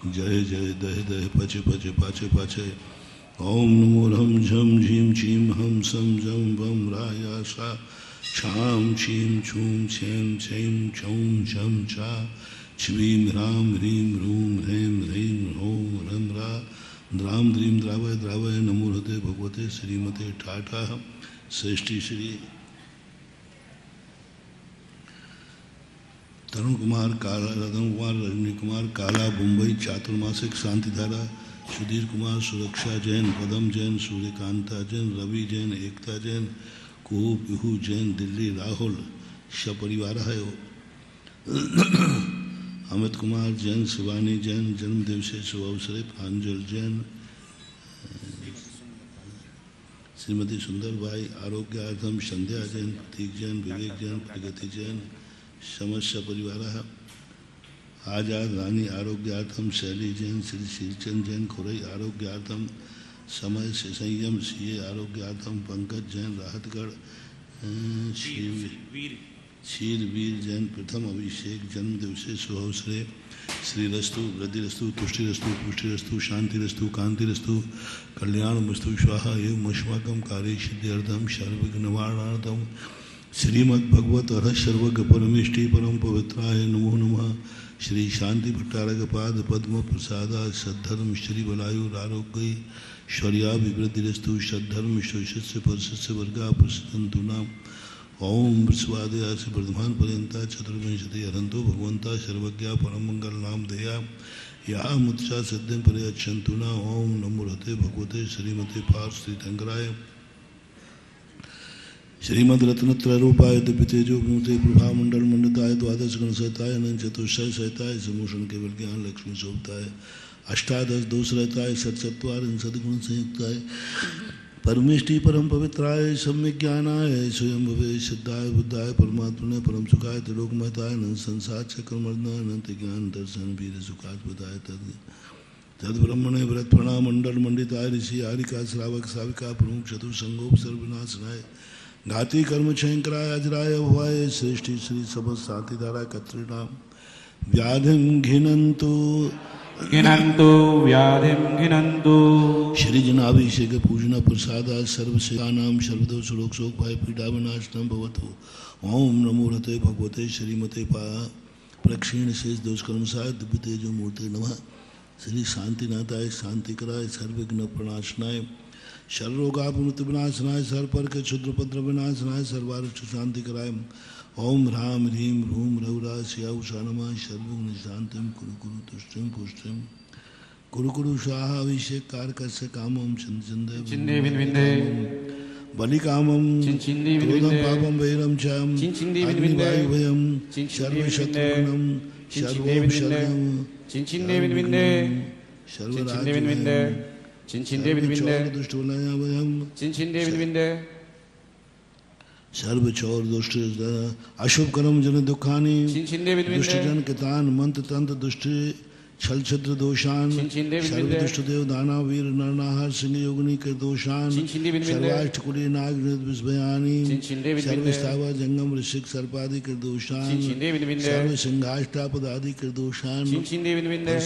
जय जय दह दह पचे पचे पाचे पाचे। ओम नमो ह्रम झम झीम चीम हम सम जम वम राया सा छाम छीम छूम छेम छेम छौम झम छा छ्वीम ह्राम ह्रीम ह्रूम ह्रेम ह्रीम ह्रोम ह्रम रा द्राम द्रीम द्रावय द्रावय नमो हृदय भगवते श्रीमते ठाठा श्रेष्ठी श्री तरुण कुमार काला, रतन कुमार, रजनी कुमार काला, मुंबई चातुर्मासिक शांतिधारा, सुधीर कुमार सुरक्षा जैन, पदम जैन, सूर्यकांता जैन, रवि जैन, एकता जैन, कुहू पिहू जैन, दिल्ली राहुल सपरिवार है। अमित कुमार जैन, शिवानी जैन, जन्मदिवस शुभ अवसरे प्रांजल जैन, श्रीमती सुंदर भाई आरोग्यार्थम संध्या जैन, प्रतीक जैन, विवेक जैन, प्रगति जैन समस्या परिवार। आजाद रानी आरोग्यार्थम शैली जैन, श्री श्रीचंद जैन, खुरई आरोग्यार्थम समय से संयम सीए आरोग्यार्थम पंकज जैन, राहतगढ़ शीर वीर जैन, प्रथम अभिषेक जन्मदिवस शुभ अवसरे श्री रस्तु वृद्धि रस्तु तुष्टि रस्तु पुष्टि रस्तु शांति रस्तु कांति रस्तु कल्याण मस्तु स्वाहा एवं अस्माकं कार्य सिद्ध्यर्थम सर्वविघ्न निवारणार्थम श्रीमद्भगवत अरह सर्वज्ञ परमेष्टि परम पवित्राय नमो नमः। श्री शांति भट्टारक पाद पद्म प्रसादा सद्धर्म श्री बलायुर आरोग्य शौर्याभिवृद्धिरस्तु सद्धर्म शोषस्य परस्य वर्गा प्रसन्नतु नाम। ओम विश्वादया से वर्धमान पर्यंता चतुर्विंशति हरंतो भगवंता सर्वज्ञा परम मंगल नाम दया या मुत्सा सद्यम पर्यच्छन्तु ना। ओम नमो हृदय भगवते श्रीमते पार्थ श्री शंकराय श्रीमद रत्नत्रय रूपाय दिव्य तेजो मूर्ति प्रभा मंडल मंडिताय द्वादश गण सहताय अनंत चतुष्टय सहताय समूषण केवल ज्ञान लक्ष्मी शोभताय अष्टादश दोष रहताय सतचत्वार सदगुण संयुक्ताय परमेष्टि परम पवित्राय सम्यक ज्ञानाय स्वयं भवे सिद्धाय बुद्धाय परमात्मने परम सुखाय त्रिलोकमयताय अनंत संसार चक्रमर्दनाय अनंत ज्ञान दर्शन वीर सुखात्मताय तद ब्रह्मणे व्रत प्रणाम मंडल मंडिताय ऋषि आरिका श्रावक साविका प्रमुख चतुर्संगोप सर्वनाशनाय घाती कर्म क्षयंकराय अजराय भवाय श्रेष्ठी श्री समस्त शांतिधारा कत्रिनाम व्याधिं घिनंतु घिनंतु व्याधिं घिनंतु श्री जनाभिषेक पूजना प्रसादा सर्वसेवानाम सर्वदो सुलोक शोक भय पीड़ा विनाशनम भवतु। ओम नमो हृदय भगवते श्रीमते पा प्रक्षीण शेष दोष कर्मसाय दिव्य तेजो मूर्ति नमः। श्री शांतिनाथाय शांतिकराय सर्वविघ्न प्रणाशनाय सर्वरोगापमृत्यु विनाशनाय सर्पर के क्षुद्रपद्र विनाशनाय सर्वारिष्ट शांति कराय। ओम ह्राम ह्रीम ह्रूम रघुरा श्या उषा नमः सर्वविघ्न शांतिम कुरु कुरु तुष्टिम पुष्टिम कुरु कुरु स्वाहा अभिषेक कारकस्य कामम चिन्ने विन्विन्दे बलि कामम चिन्चिन्ने क्रोधम विन्विन्दे पापम वैरम चाम चिन्चिन्ने विन्विन्दे अग्निवायुभयम चिन्चिन्ने सर्वशत्रुघ्नम सर्वोम शरणम चिन्चिन्ने विन्विन्दे चिन्चिन्ने विन्विन्दे चिन्चिन्ने विन्विन्दे दुष्टोलयाभयम चिन्चिन्ने विन्विन्दे सर्व चौर दुष्ट अशुभ कर्म जन दुखानी चिन्चिन्ने विन्विन्दे दुष्ट जन कितान मंत्र तंत्र दुष्ट छल छत्र दोषान सर्व दुष्ट देव दाना वीर नरनाहर सिंह योगिनी के दोषान सर्वाष्टकुली नाग विस्भयानी सर्व स्थावर जंगम ऋषिक सर्पादि के दोषान सर्व सिंहाष्टापद आदि के दोषान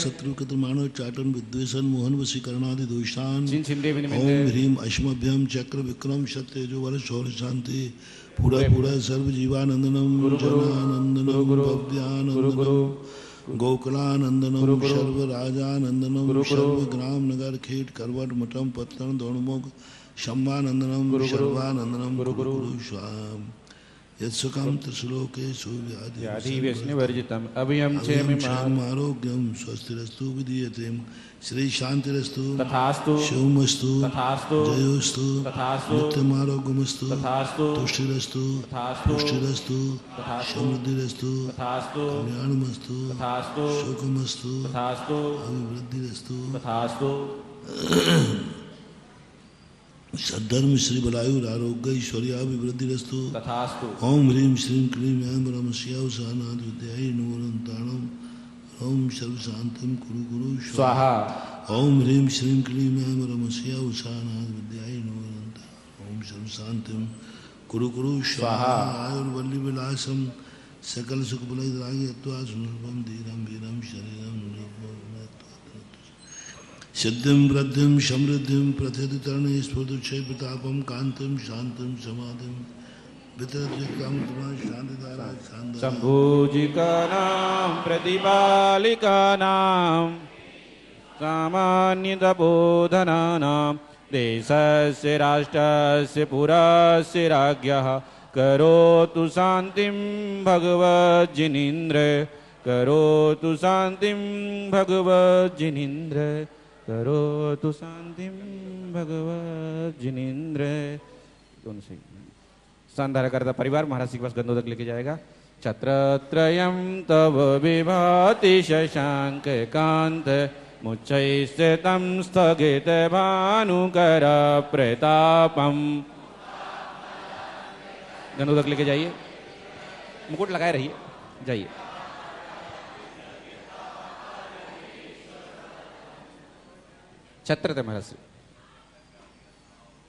शत्रु कृत मानव चाटन विद्वेषण मोहन वशीकरणादि दोषान। ओम ह्रीम अश्मभ्यम चक्र विक्रम सत्यजो वर शौर्य शांति पूरा पूरा सर्व जीवानंदनम जनानंदनम भव्यानंदनम गोकुलानंदनम सर्व राजानंदनम सर्व ग्राम नगर खेट करवट मठम पत्तन दौड़मुख शंभानंदनम सर्वानंदनम गुरु स्वाम यत्सुखम त्रिश्लोकेषु व्याधि व्यसनवर्जितम् अभयं क्षेमम् आरोग्यम स्वस्तिरस्तु विधीयते श्री शांतिरस्तु तथास्तु शिवमस्तु तथास्तु जयोस्तु तथास्तु नित्यमारोग्यमस्तु तथास्तु तुष्टिरस्तु तथास्तु पुष्टिरस्तु तथास्तु समृद्धिरस्तु तथास्तु कल्याणमस्तु तथास्तु सुखमस्तु तथास्तु अभिवृद्धिरस्तु तथास्तु सद्धर्म श्री बलायुर आरोग्य ऐश्वर्याभिवृद्धिरस्तु तथास्तु। ओम ह्रीं श्रीं क्लीं ऐं ब्रह्मस्यावसानाद विद्यायै नमोरन्ताणम् ओम सर्वशान्तं कुरु कुरु स्वाहा। ओम ह्रीं श्रीं क्लीं ऐं ब्रह्मस्यावसानाद विद्यायै नमोरन्ताणम् ओम सर्वशान्तं कुरु कुरु स्वाहा। आयुर्वल्ली विलासम सकल सुख बलैराग्यत्वा सुनल्पम धीरम वीरम शरीरम सिद्धिं वृद्धिं समृद्धिं प्रथिततरणे स्फुरदुक्षय प्रतापं कांतं शांतं समाधिं वितरद्विकामतमा शांतिधारा शांता सम्भूजिकानां प्रतिपालिकानां सामान्यतबोधनानां देशस्य राष्ट्रस्य पुरस्य राज्ञः करोतु शान्तिं भगवज्जिनीन्द्र करोतु शान्तिं भगवज्जिनीन्द्र करोतु शान्तिं भगवज्जिनीन्द्र। दोनों सही। संधारा करता परिवार महाराज जी के पास गंधोदक लेके जाएगा। छत्रत्रयं तव विभाति शशांक कांत मुच्चैस्थितं स्थगित भानुकर प्रतापम। गंधोदक लेके जाइए, मुकुट लगाए रहिए, जाइए। छत्रते महाराज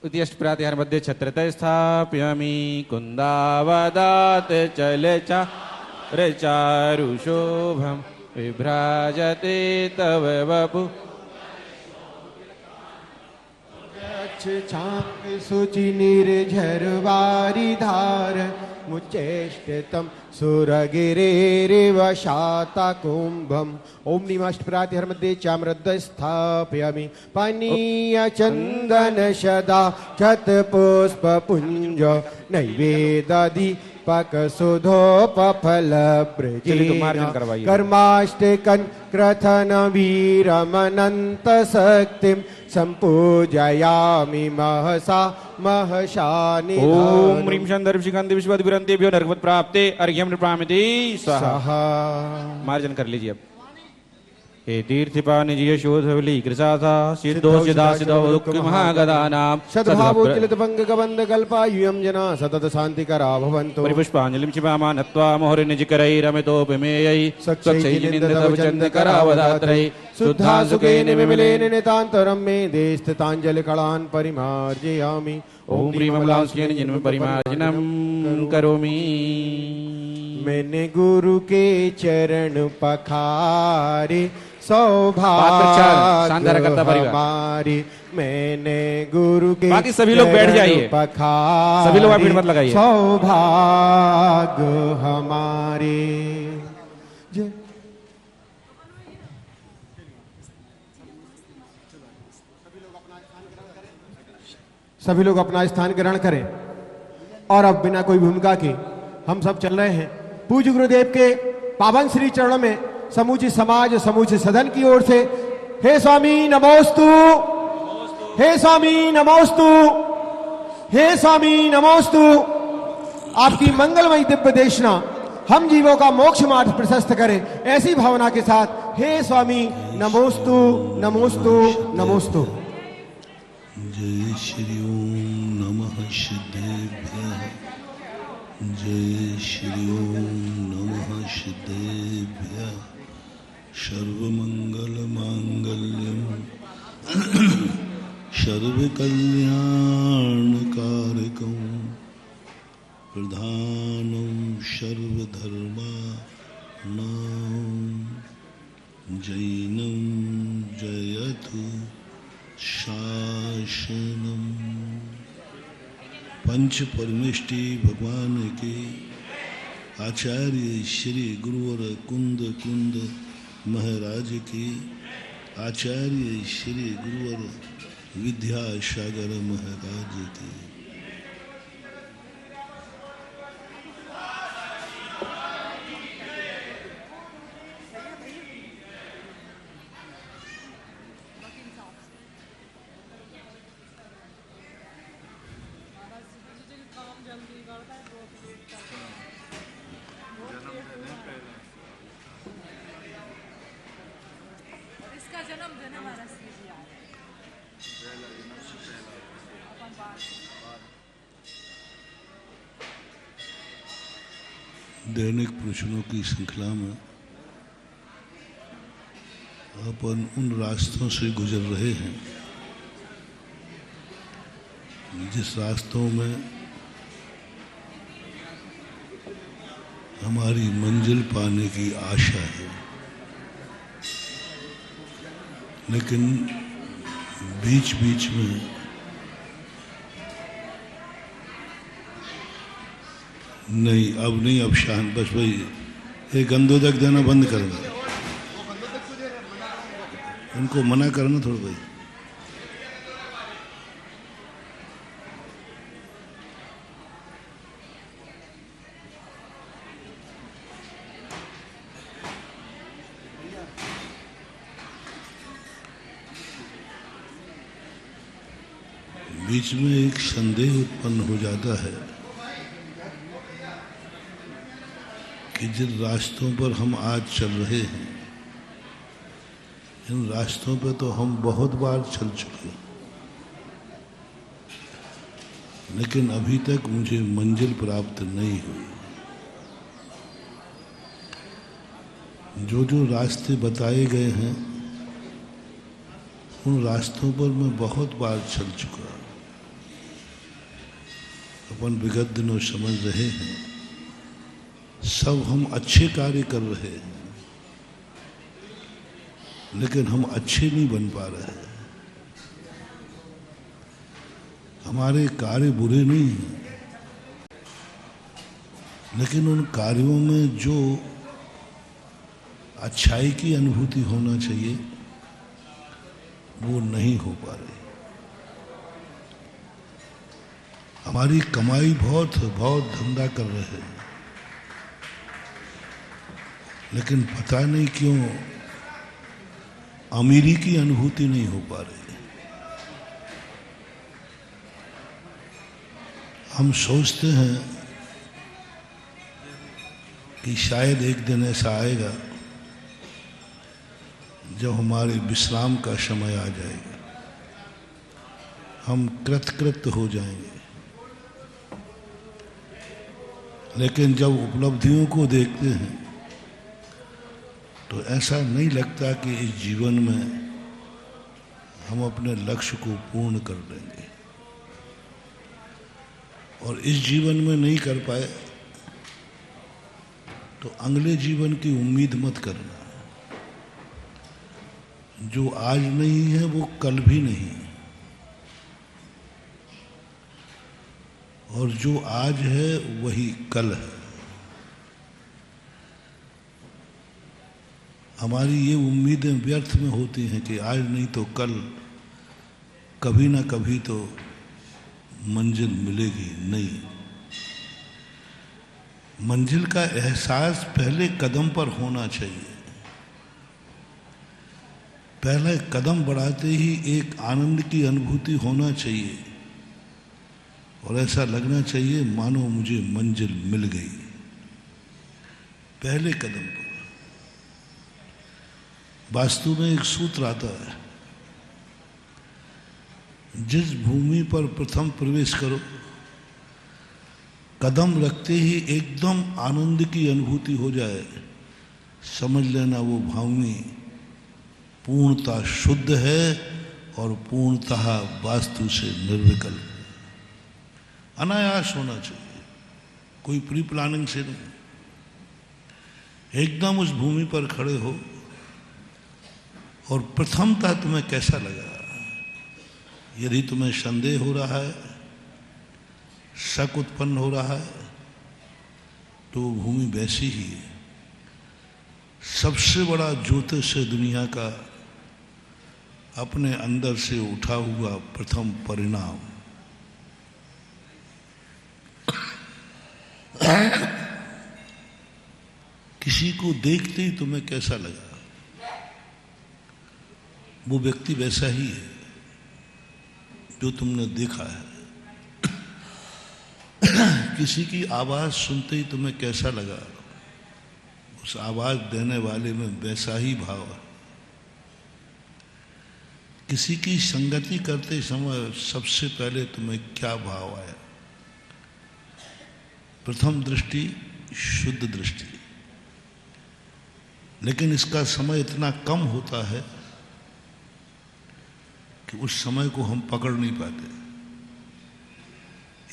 उद्यष्ट प्रातिहार मध्ये छत्रते स्थाप्यामि कुन्दावदात चलचा रचारुशोभं विभ्राजते तव वपु चांग सुचि निर्झरवारी धार मुच्चेष्टितं सुरगिरेरिव शातकुम्भम्। ओम निमाष्टप्रातिहार मध्ये चाम्रद्वय स्थापयामि पानीय चंदन सदा क्षतपुष्पपुञ्ज नैवेदादि पकसुधोपफल कर्माष्टकं क्रथन वीरमनंत शक्तिं संपूजयामि महसा महशानि। ओम ह्रीं शांति विश्वादिभिरन्तेभ्यो नरकवत् प्राप्ते अर्घ्यं नृपामिति स्वाहा। मार्जन कर लीजिए अब। हे तीर्थपानि जिय शोधवली कृशासा सिद्धो सिद्धा सिद्धो दुःख महागदानां सद्भावोच्चलित भंग गबंध कल्पायुयं जना सतत शांतिकरा भवन्तु। परिपुष्पाञ्जलिं क्षिपामा नत्वा मोहरि निजकरैरमितोपमेयै सक्षैर्निन्दितव चन्द्रकरावदात्रैः शुद्धा सुखेन विमलेन नितान्तरं मे देस्थिताञ्जलिकलान् परिमार्जयामि। ओम ह्रीं अमलांस्येन जन्म परिमार्जनं करोमि। मैंने गुरु के चरण पखारे सौभाग्य हमारी। मैंने गुरु के बाकी सभी लोग बैठ जाइए, पखारे सभी लोग आप भीड़ मत लगाइए। सौभाग्य हमारे। सभी लोग अपना स्थान ग्रहण करें और अब बिना कोई भूमिका के हम सब चल रहे हैं पूज्य गुरुदेव के पावन श्री चरणों में समूची समाज समूचे सदन की ओर से हे स्वामी नमोस्तु, हे स्वामी नमोस्तु, हे स्वामी नमोस्तु। आपकी मंगलमयी दिव्य देशना हम जीवों का मोक्ष मार्ग प्रशस्त करें, ऐसी भावना के साथ हे स्वामी नमोस्तु नमोस्तु नमोस्तु। जय श्री ओम नमः सिद्धेभ्यः। जय श्री ओम नमः सिद्धेभ्यः। सर्वमंगलमांगल्यं सर्वकल्याणकारकं प्रधानं सर्वधर्माणां जैनं जयतु शासनम। पंच परमेष्टि भगवान के आचार्य श्री गुरुवर कुंद कुंद महाराज की आचार्य श्री गुरुवर विद्यासागर महाराज की। दैनिक प्रश्नों की श्रृंखला में अपन उन रास्तों से गुजर रहे हैं जिस रास्तों में हमारी मंजिल पाने की आशा है, लेकिन बीच बीच में नहीं, अब नहीं, अब शांत, बस भाई ये गंदोदक देना बंद कर दो, उनको मना करना थोड़ा भाई। बीच में एक संदेह उत्पन्न हो जाता है कि जिन रास्तों पर हम आज चल रहे हैं, इन रास्तों पर तो हम बहुत बार चल चुके हैं, लेकिन अभी तक मुझे मंजिल प्राप्त नहीं हुई। जो जो रास्ते बताए गए हैं, उन रास्तों पर मैं बहुत बार चल चुका। अपन विगत दिनों समझ रहे हैं, सब हम अच्छे कार्य कर रहे हैं, लेकिन हम अच्छे नहीं बन पा रहे हैं। हमारे कार्य बुरे नहीं हैं, लेकिन उन कार्यों में जो अच्छाई की अनुभूति होना चाहिए वो नहीं हो पा रही। हमारी कमाई बहुत धंधा कर रहे हैं, लेकिन पता नहीं क्यों अमीरी की अनुभूति नहीं हो पा रही। हम सोचते हैं कि शायद एक दिन ऐसा आएगा जब हमारे विश्राम का समय आ जाएगा, हम कृतकृत हो जाएंगे। लेकिन जब उपलब्धियों को देखते हैं तो ऐसा नहीं लगता कि इस जीवन में हम अपने लक्ष्य को पूर्ण कर लेंगे, और इस जीवन में नहीं कर पाए तो अगले जीवन की उम्मीद मत करना। जो आज नहीं है वो कल भी नहीं, और जो आज है वही कल है। हमारी ये उम्मीदें व्यर्थ में होती हैं कि आज नहीं तो कल कभी ना कभी तो मंजिल मिलेगी। नहीं, मंजिल का एहसास पहले कदम पर होना चाहिए। पहले कदम बढ़ाते ही एक आनंद की अनुभूति होना चाहिए, और ऐसा लगना चाहिए मानो मुझे मंजिल मिल गई पहले कदम पर। वास्तु में एक सूत्र आता है, जिस भूमि पर प्रथम प्रवेश करो, कदम रखते ही एकदम आनंद की अनुभूति हो जाए, समझ लेना वो भूमि पूर्णतः शुद्ध है और पूर्णतः वास्तु से निर्विकल्प। अनायास होना चाहिए, कोई प्री प्लानिंग से नहीं। एकदम उस भूमि पर खड़े हो और प्रथमतः तुम्हें कैसा लगा। यदि तुम्हें संदेह हो रहा है, शक उत्पन्न हो रहा है, तो वो भूमि वैसी ही है। सबसे बड़ा ज्योतिष है दुनिया का अपने अंदर से उठा हुआ प्रथम परिणाम। किसी को देखते ही तुम्हें कैसा लगा, वो व्यक्ति वैसा ही है जो तुमने देखा है। किसी की आवाज सुनते ही तुम्हें कैसा लगा, उस आवाज देने वाले में वैसा ही भाव है। किसी की संगति करते समय सबसे पहले तुम्हें क्या भाव आया। प्रथम दृष्टि शुद्ध दृष्टि, लेकिन इसका समय इतना कम होता है कि उस समय को हम पकड़ नहीं पाते।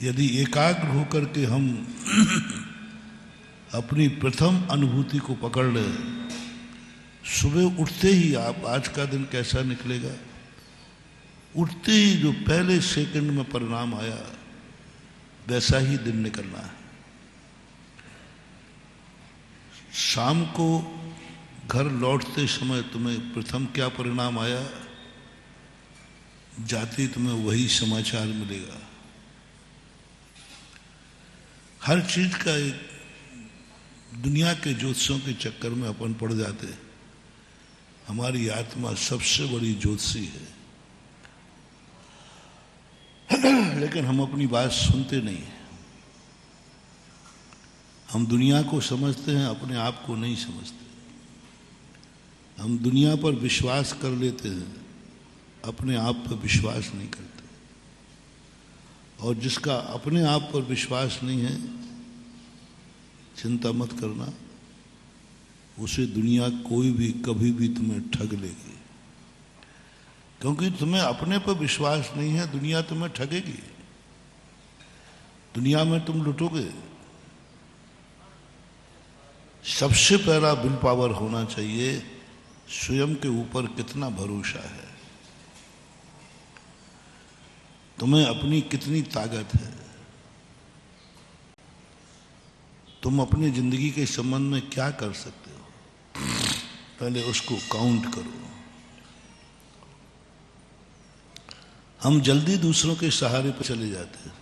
यदि एकाग्र होकर के हम अपनी प्रथम अनुभूति को पकड़ ले, सुबह उठते ही आप आज का दिन कैसा निकलेगा उठते ही जो पहले सेकंड में परिणाम आया वैसा ही दिन निकलना है। शाम को घर लौटते समय तुम्हें प्रथम क्या परिणाम आया, जाते तुम्हें वही समाचार मिलेगा। हर चीज का एक दुनिया के ज्योतिषों के चक्कर में अपन पड़ जाते। हमारी आत्मा सबसे बड़ी ज्योतिषी है, लेकिन हम अपनी बात सुनते नहीं हैं। हम दुनिया को समझते हैं, अपने आप को नहीं समझते। हम दुनिया पर विश्वास कर लेते हैं, अपने आप पर विश्वास नहीं करते। और जिसका अपने आप पर विश्वास नहीं है, चिंता मत करना, उसे दुनिया कोई भी कभी भी तुम्हें ठग लेगी। क्योंकि तुम्हें अपने पर विश्वास नहीं है, दुनिया तुम्हें ठगेगी। दुनिया में तुम लुटोगे। सबसे पहला विल पावर होना चाहिए, स्वयं के ऊपर कितना भरोसा है, तुम्हें अपनी कितनी ताकत है, तुम अपनी जिंदगी के संबंध में क्या कर सकते हो, पहले उसको काउंट करो। हम जल्दी दूसरों के सहारे पर चले जाते हैं,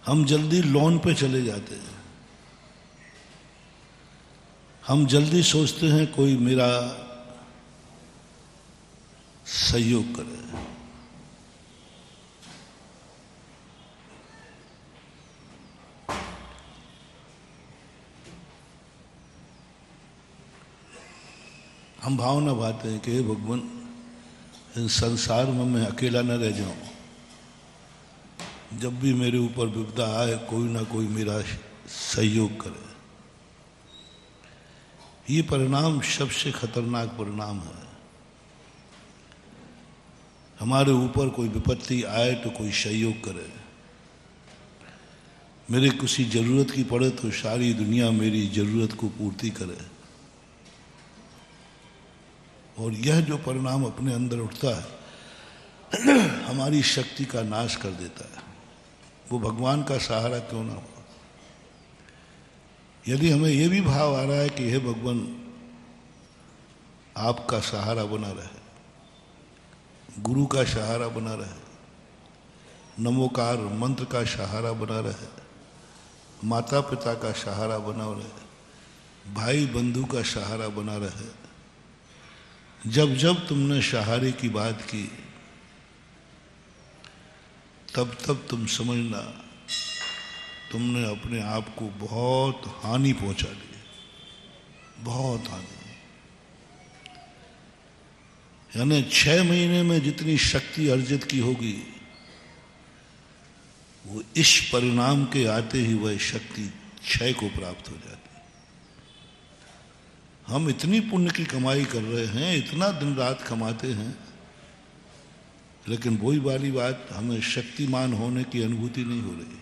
हम जल्दी लोन पे चले जाते हैं, हम जल्दी सोचते हैं कोई मेरा सहयोग करे। हम भावना भाते हैं कि हे भगवान, इस संसार में मैं अकेला न रह जाऊं। जब भी मेरे ऊपर विपदा आए, कोई ना कोई मेरा सहयोग करे। ये परिणाम सबसे खतरनाक परिणाम है। हमारे ऊपर कोई विपत्ति आए तो कोई सहयोग करे। मेरे किसी जरूरत की पड़े तो सारी दुनिया मेरी जरूरत को पूर्ति करे। और यह जो परिणाम अपने अंदर उठता है, हमारी शक्ति का नाश कर देता है। वो भगवान का सहारा क्यों ना हो। यदि हमें यह भी भाव आ रहा है कि हे भगवान, आपका सहारा बना रहे, गुरु का सहारा बना रहे, नमोकार मंत्र का सहारा बना रहे, माता पिता का सहारा बना रहे, भाई बंधु का सहारा बना रहे। जब जब तुमने सहारे की बात की, तब तब तुम समझना तुमने अपने आप को बहुत हानि पहुंचा दी, बहुत हानि। यानी 6 महीने में जितनी शक्ति अर्जित की होगी, वो इस परिणाम के आते ही वह शक्ति क्षय को प्राप्त हो जाती। हम इतनी पुण्य की कमाई कर रहे हैं, इतना दिन रात कमाते हैं, लेकिन वही वाली बात, हमें शक्तिमान होने की अनुभूति नहीं हो रही।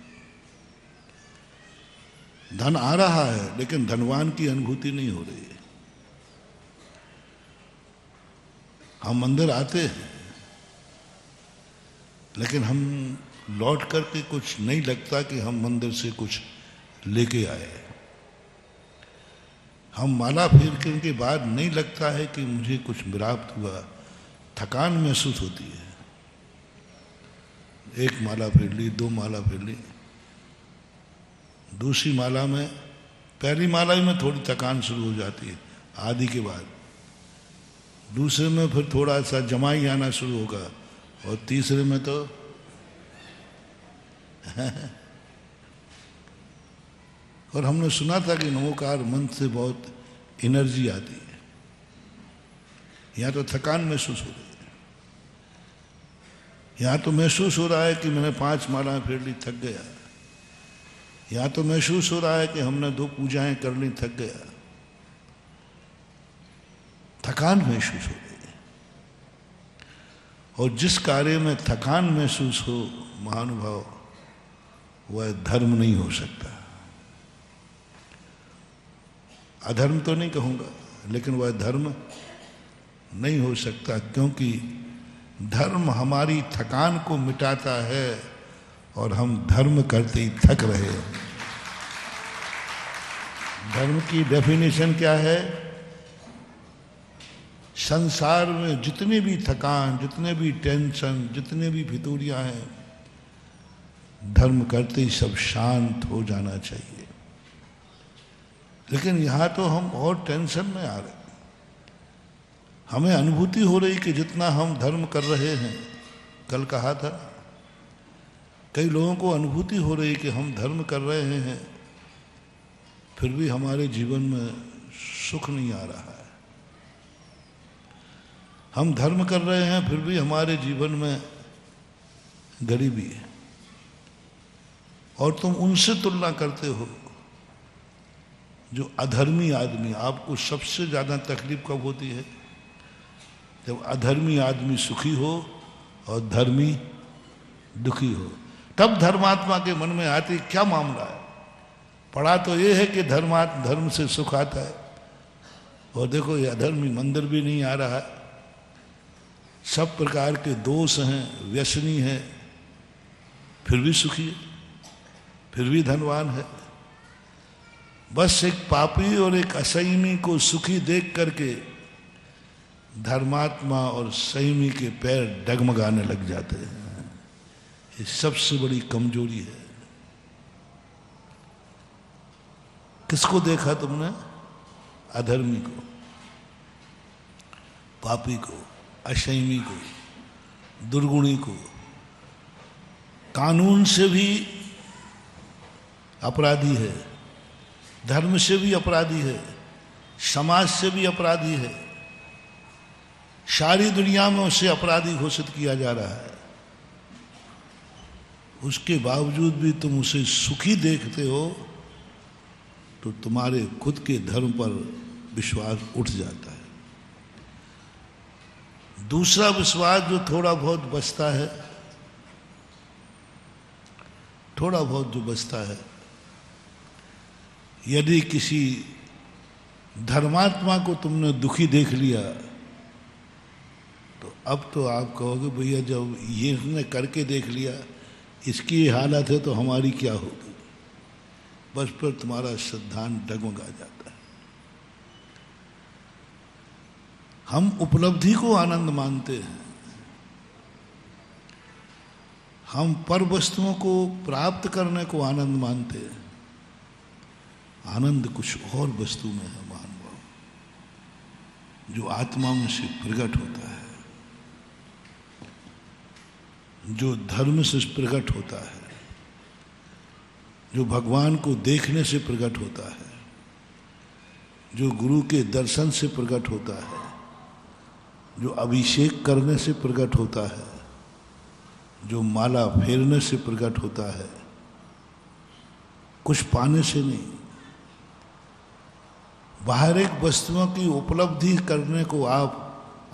धन आ रहा है, लेकिन धनवान की अनुभूति नहीं हो रही है। हम मंदिर आते हैं, लेकिन हम लौट करके कुछ नहीं लगता कि हम मंदिर से कुछ लेके आए। हम माला फेरने के बाद नहीं लगता है कि मुझे कुछ प्राप्त हुआ, थकान महसूस होती है। एक माला फेर ली, 2 माला फेर ली, दूसरी माला में, पहली माला में थोड़ी थकान शुरू हो जाती है आदि के बाद, दूसरे में फिर थोड़ा सा जमाई आना शुरू होगा, और तीसरे में तो और हमने सुना था कि नमोकार मंत्र से बहुत एनर्जी आती है। यहाँ तो थकान महसूस हो रही है। यहाँ तो महसूस हो रहा है कि मैंने 5 मालाएं फेर ली, थक गया। यहाँ तो महसूस हो रहा है कि हमने 2 पूजाएं कर ली, थक गया। थकान महसूस हो रही है। और जिस कार्य में थकान महसूस हो, महानुभाव, वह धर्म नहीं हो सकता। अधर्म तो नहीं कहूंगा, लेकिन वह धर्म नहीं हो सकता, क्योंकि धर्म हमारी थकान को मिटाता है और हम धर्म करते ही थक रहे हैं। धर्म की डेफिनेशन क्या है? संसार में जितने भी थकान, जितने भी टेंशन, जितने भी फितूरियां हैं, धर्म करते ही सब शांत हो जाना चाहिए। लेकिन यहां तो हम और टेंशन में आ रहे। हमें अनुभूति हो रही कि जितना हम धर्म कर रहे हैं, कल कहा था, कई लोगों को अनुभूति हो रही कि हम धर्म कर रहे हैं, फिर भी हमारे जीवन में सुख नहीं आ रहा है। हम धर्म कर रहे हैं, फिर भी हमारे जीवन में गरीबी है। और तुम उनसे तुलना करते हो जो अधर्मी आदमी। आपको सबसे ज्यादा तकलीफ कब होती है? जब अधर्मी आदमी सुखी हो और धर्मी दुखी हो। तब धर्मात्मा के मन में आती क्या मामला है? पढ़ा तो ये है कि धर्म से सुख आता है, और देखो ये अधर्मी मंदिर भी नहीं आ रहा है, सब प्रकार के दोष हैं, व्यसनी है, फिर भी सुखी है, फिर भी धनवान है। बस एक पापी और एक असंयमी को सुखी देख करके धर्मात्मा और संयमी के पैर डगमगाने लग जाते हैं। ये सबसे बड़ी कमजोरी है। किसको देखा तुमने? अधर्मी को, पापी को, असंयमी को, दुर्गुणी को। कानून से भी अपराधी है, धर्म से भी अपराधी है, समाज से भी अपराधी है, सारी दुनिया में उसे अपराधी घोषित किया जा रहा है। उसके बावजूद भी तुम उसे सुखी देखते हो, तो तुम्हारे खुद के धर्म पर विश्वास उठ जाता है। दूसरा विश्वास जो थोड़ा बहुत बचता है, थोड़ा बहुत जो बचता है, यदि किसी धर्मात्मा को तुमने दुखी देख लिया, तो अब तो आप कहोगे भैया जब ये इसने करके देख लिया, इसकी हालत है तो हमारी क्या होगी। बस पर तुम्हारा सिद्धांत डगमगा जाता है। हम उपलब्धि को आनंद मानते हैं, हम पर वस्तुओं को प्राप्त करने को आनंद मानते हैं। आनंद कुछ और वस्तु में है महानुभाव, जो आत्मा में से प्रकट होता है, जो धर्म से प्रकट होता है, जो भगवान को देखने से प्रकट होता है, जो गुरु के दर्शन से प्रकट होता है, जो अभिषेक करने से प्रकट होता है, जो माला फेरने से प्रकट होता है, कुछ पाने से नहीं। बाहर एक वस्तुओं की उपलब्धि करने को आप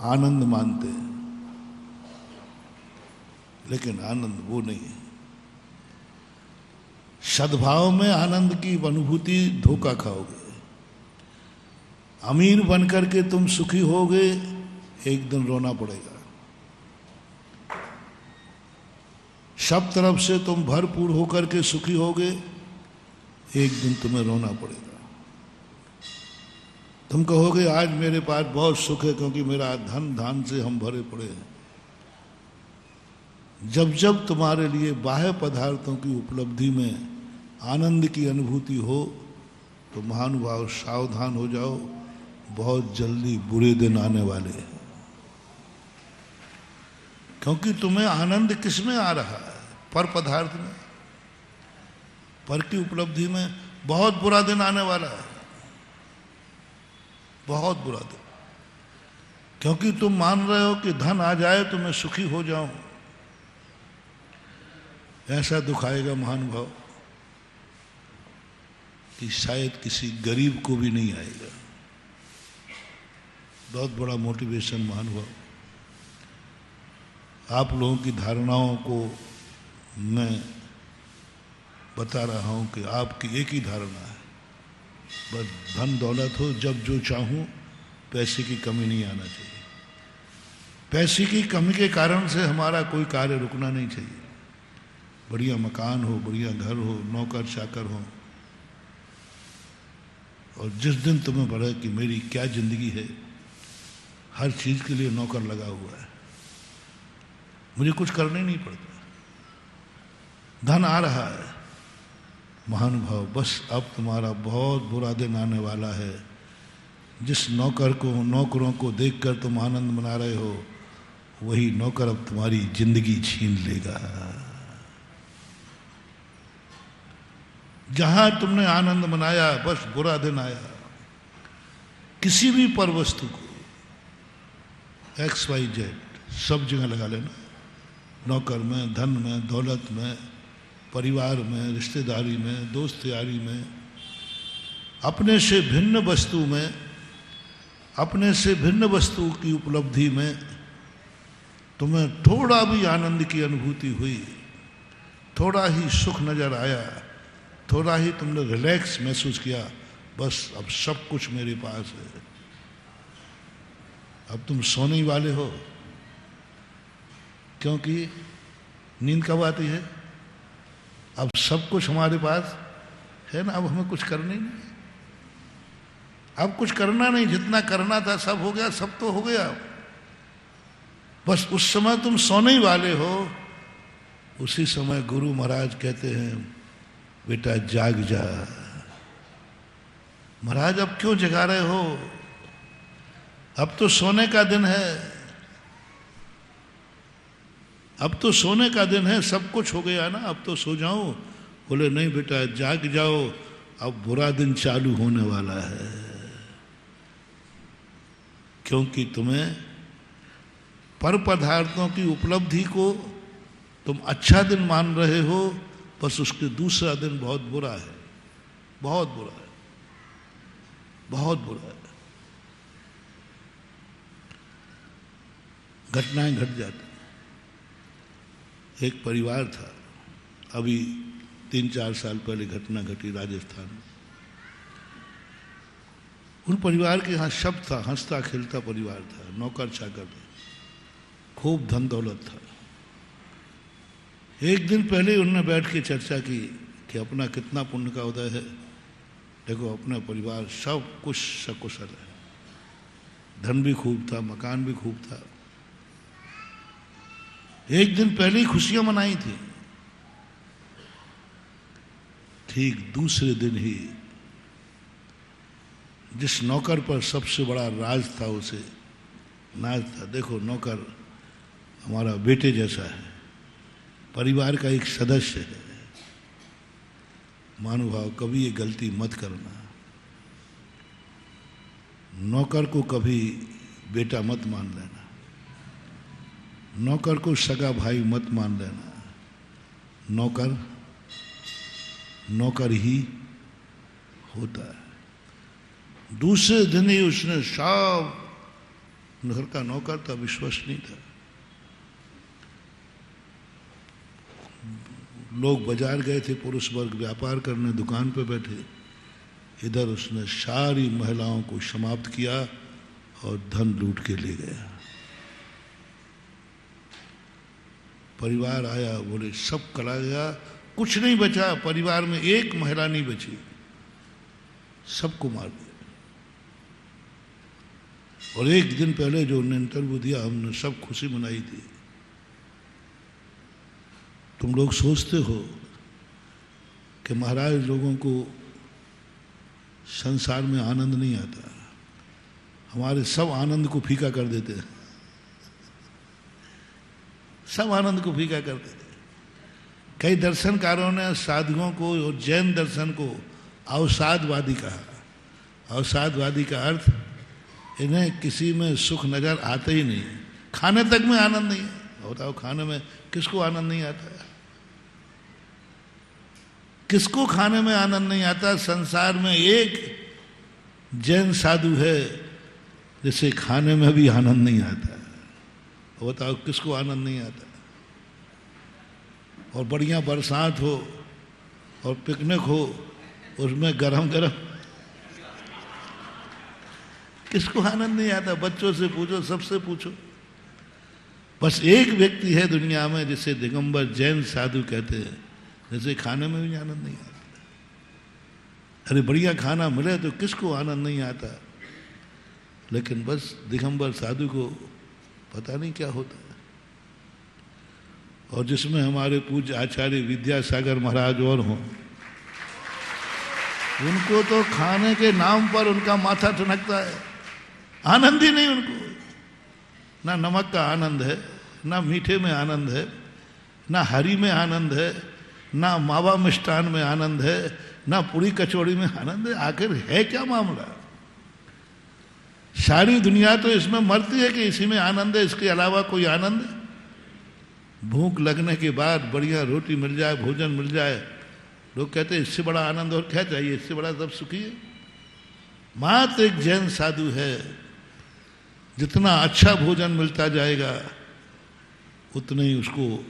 आनंद मानते हैं, लेकिन आनंद वो नहीं है। सद्भाव में आनंद की अनुभूति धोखा खाओगे। अमीर बनकर के तुम सुखी होगे, एक दिन रोना पड़ेगा। सब तरफ से तुम भरपूर होकर के सुखी होगे, एक दिन तुम्हें रोना पड़ेगा। तुम कहोगे आज मेरे पास बहुत सुख है क्योंकि मेरा धन धान से हम भरे पड़े हैं। जब जब तुम्हारे लिए बाह्य पदार्थों की उपलब्धि में आनंद की अनुभूति हो, तो महानुभाव सावधान हो जाओ, बहुत जल्दी बुरे दिन आने वाले हैं। क्योंकि तुम्हें आनंद किस में आ रहा है? पर पदार्थ में, पर की उपलब्धि में। बहुत बुरा दिन आने वाला है, बहुत बुरा दिन। क्योंकि तुम मान रहे हो कि धन आ जाए तो मैं सुखी हो जाऊं। ऐसा दुखाएगा महानुभाव कि शायद किसी गरीब को भी नहीं आएगा। बहुत बड़ा मोटिवेशन महानुभाव। आप लोगों की धारणाओं को मैं बता रहा हूं कि आपकी एक ही धारणा है, बस धन दौलत हो, जब जो चाहूं, पैसे की कमी नहीं आना चाहिए। पैसे की कमी के कारण से हमारा कोई कार्य रुकना नहीं चाहिए। बढ़िया मकान हो, बढ़िया घर हो, नौकर चाकर हो, और जिस दिन तुम्हें पड़े कि मेरी क्या जिंदगी है, हर चीज के लिए नौकर लगा हुआ है, मुझे कुछ करना ही नहीं पड़ता, धन आ रहा है, महानुभाव बस अब तुम्हारा बहुत बुरा दिन आने वाला है। जिस नौकरों को देखकर तुम आनंद मना रहे हो, वही नौकर अब तुम्हारी जिंदगी छीन लेगा। जहां तुमने आनंद मनाया बस बुरा दिन आया। किसी भी पर वस्तु को XYZ सब जगह लगा लेना, नौकर में, धन में, दौलत में, परिवार में, रिश्तेदारी में, दोस्त यारी में, अपने से भिन्न वस्तु में, अपने से भिन्न वस्तु की उपलब्धि में तुम्हें थोड़ा भी आनंद की अनुभूति हुई, थोड़ा ही सुख नजर आया, थोड़ा ही तुमने रिलैक्स महसूस किया, बस अब सब कुछ मेरे पास है। अब तुम सोने ही वाले हो, क्योंकि नींद कब आती है? अब सब कुछ हमारे पास है ना, अब हमें कुछ करना ही नहीं, अब कुछ करना नहीं, जितना करना था सब हो गया, सब तो हो गया। बस उस समय तुम सोने ही वाले हो। उसी समय गुरु महाराज कहते हैं, बेटा जाग जा। महाराज अब क्यों जगा रहे हो? अब तो सोने का दिन है, अब तो सोने का दिन है, सब कुछ हो गया ना, अब तो सो जाओ। बोले नहीं बेटा जाग जाओ, अब बुरा दिन चालू होने वाला है। क्योंकि तुम्हें पर पदार्थों की उपलब्धि को तुम अच्छा दिन मान रहे हो, बस उसके दूसरा दिन बहुत बुरा है, बहुत बुरा है, बहुत बुरा है। घटनाएं घट जाती। एक परिवार था, अभी 3-4 साल पहले घटना घटी राजस्थान में। उन परिवार के यहाँ सब था, हंसता खेलता परिवार था, नौकर चाकर था, खूब धन दौलत था। एक दिन पहले उन्होंने बैठ के चर्चा की कि अपना कितना पुण्य का उदय है, देखो अपना परिवार सब कुछ सकुशल है, धन भी खूब था, मकान भी खूब था। एक दिन पहले ही खुशियां मनाई थी, ठीक दूसरे दिन ही जिस नौकर पर सबसे बड़ा राज था उसे नाज था। देखो नौकर हमारा बेटे जैसा है, परिवार का एक सदस्य है, महानुभाव कभी ये गलती मत करना, नौकर को कभी बेटा मत मान लेना, नौकर को सगा भाई मत मान लेना। नौकर नौकर ही होता है। दूसरे दिन ही उसने सब घर का नौकर था, विश्वसनीय था। लोग बाजार गए थे, पुरुष वर्ग व्यापार करने, दुकान पे बैठे, इधर उसने सारी महिलाओं को समाप्त किया और धन लूट के ले गया। परिवार आया, बोले सब कला गया, कुछ नहीं बचा, परिवार में एक महिला नहीं बची, सबको मार दिया। और एक दिन पहले जो उन्होंने इंटरव्यू दिया, हमने सब खुशी मनाई थी। तुम लोग सोचते हो कि महाराज लोगों को संसार में आनंद नहीं आता, हमारे सब आनंद को फीका कर देते हैं, सब आनंद को फीका कर देते हैं। कई दर्शनकारों ने साधुओं को और जैन दर्शन को अवसादवादी कहा। अवसादवादी का अर्थ, इन्हें किसी में सुख नजर आता ही नहीं, खाने तक में आनंद नहीं है। बताओ खाने में किसको आनंद नहीं आता है? किसको खाने में आनंद नहीं आता? संसार में एक जैन साधु है जिसे खाने में भी आनंद नहीं आता। बताओ किसको आनंद नहीं आता? और बढ़िया बरसात हो और पिकनिक हो, उसमें गरम गरम, किसको आनंद नहीं आता? बच्चों से पूछो, सबसे पूछो, बस एक व्यक्ति है दुनिया में जिसे दिगंबर जैन साधु कहते हैं, जैसे खाने में भी आनंद नहीं आता। अरे बढ़िया खाना मिले तो किसको आनंद नहीं आता, लेकिन बस दिगंबर साधु को पता नहीं क्या होता है। और जिसमें हमारे पूज्य आचार्य विद्यासागर महाराज और हों, उनको तो खाने के नाम पर उनका माथा ठनकता है, आनंद ही नहीं उनको। ना नमक का आनंद है, ना मीठे में आनंद है, ना हरी में आनंद है, ना मावा मिष्ठान में आनंद है, ना पूरी कचौड़ी में आनंद है। आखिर है क्या मामला? सारी दुनिया तो इसमें मरती है कि इसी में आनंद है, इसके अलावा कोई आनंद है? भूख लगने के बाद बढ़िया रोटी मिल जाए, भोजन मिल जाए, लोग कहते हैं इससे बड़ा आनंद और क्या चाहिए, इससे बड़ा सब सुखी है। मात्र एक जैन साधु है, जितना अच्छा भोजन मिलता जाएगा उतना ही उसको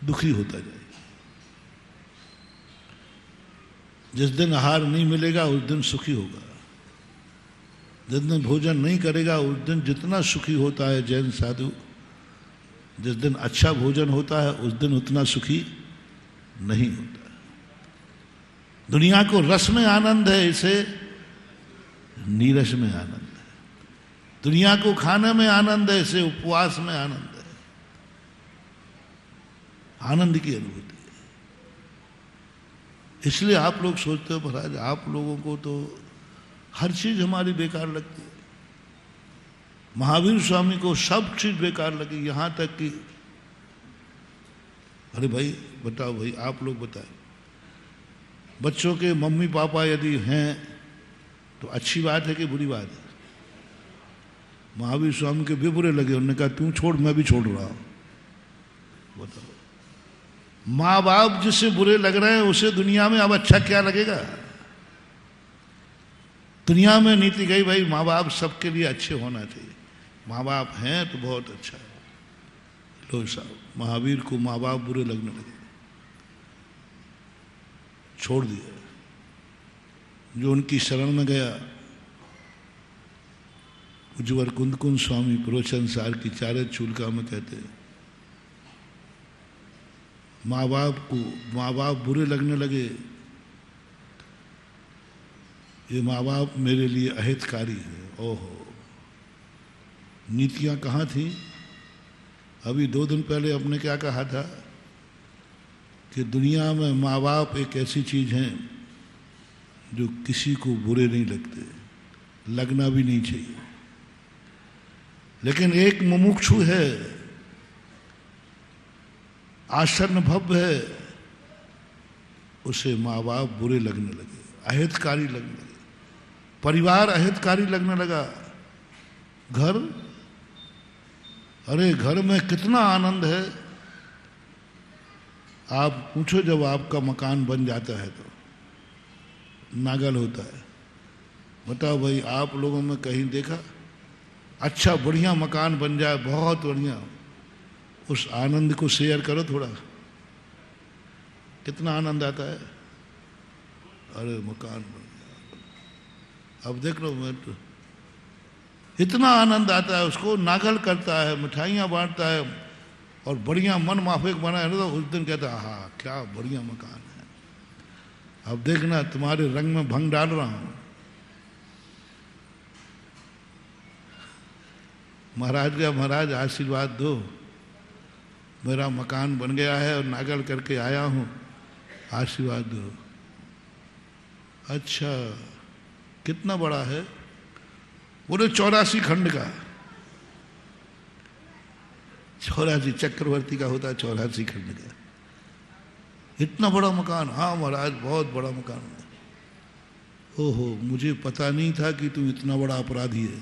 दुखी होता जाएगा। जिस दिन आहार नहीं मिलेगा उस दिन सुखी होगा, जिस दिन भोजन नहीं करेगा उस दिन जितना सुखी होता है जैन साधु, जिस दिन अच्छा भोजन होता है उस दिन उतना सुखी नहीं होता। दुनिया को रस में आनंद है, इसे नीरस में आनंद है। दुनिया को खाने में आनंद है, इसे उपवास में आनंद है। आनंद की अनुभूति है। इसलिए आप लोग सोचते हो महाराज आप लोगों को तो हर चीज हमारी बेकार लगती है। महावीर स्वामी को सब चीज बेकार लगी, यहां तक कि अरे भाई बताओ भाई, आप लोग बताएं, बच्चों के मम्मी पापा यदि हैं तो अच्छी बात है कि बुरी बात है? महावीर स्वामी के भी बुरे लगे, उन्होंने कहा तू छोड़, मैं भी छोड़ रहा हूं। बताओ, माँ बाप जिससे बुरे लग रहे हैं उसे दुनिया में अब अच्छा क्या लगेगा? दुनिया में नीति गई भाई माँ बाप सबके लिए अच्छे होना चाहिए, माँ बाप हैं तो बहुत अच्छा है। लो साहब, महावीर को माँ बाप बुरे लगने लगे, छोड़ दिया। जो उनकी शरण में गया, उज्जवर कुंदकुंद स्वामी प्रवचन सार की चारे चूलका में कहते हैं, माँ बाप बुरे लगने लगे, ये माँ बाप मेरे लिए अहितकारी है। ओहो, नीतियां कहाँ थी? अभी 2 दिन पहले आपने क्या कहा था कि दुनिया में माँ बाप एक ऐसी चीज है जो किसी को बुरे नहीं लगते, लगना भी नहीं चाहिए। लेकिन एक मुमुक्षु है, आसन्न भव्य है, उसे माँ बाप बुरे लगने लगे, अहितकारी लगने लगे, परिवार अहितकारी लगने लगा। घर, अरे घर में कितना आनंद है। आप पूछो, जब आपका मकान बन जाता है तो नागल होता है। बताओ भाई, आप लोगों में कहीं देखा अच्छा बढ़िया मकान बन जाए, बहुत बढ़िया, उस आनंद को शेयर करो थोड़ा, कितना आनंद आता है। अरे मकान बन गया, अब देख लो, मैं तो इतना आनंद आता है, उसको नागल करता है, मिठाइयाँ बांटता है और बढ़िया मन माफिक बना है तो उस दिन कहता है हाँ क्या बढ़िया मकान है। अब देखना तुम्हारे रंग में भंग डाल रहा हूं। महाराज का, महाराज आशीर्वाद दो, मेरा मकान बन गया है और नागल करके आया हूं, आशीर्वाद दो। अच्छा कितना बड़ा है? बोले 84 खंड का। 84 चक्रवर्ती का होता है, 84 खंड का। इतना बड़ा मकान? हाँ महाराज बहुत बड़ा मकान है। ओहो, मुझे पता नहीं था कि तू इतना बड़ा अपराधी है।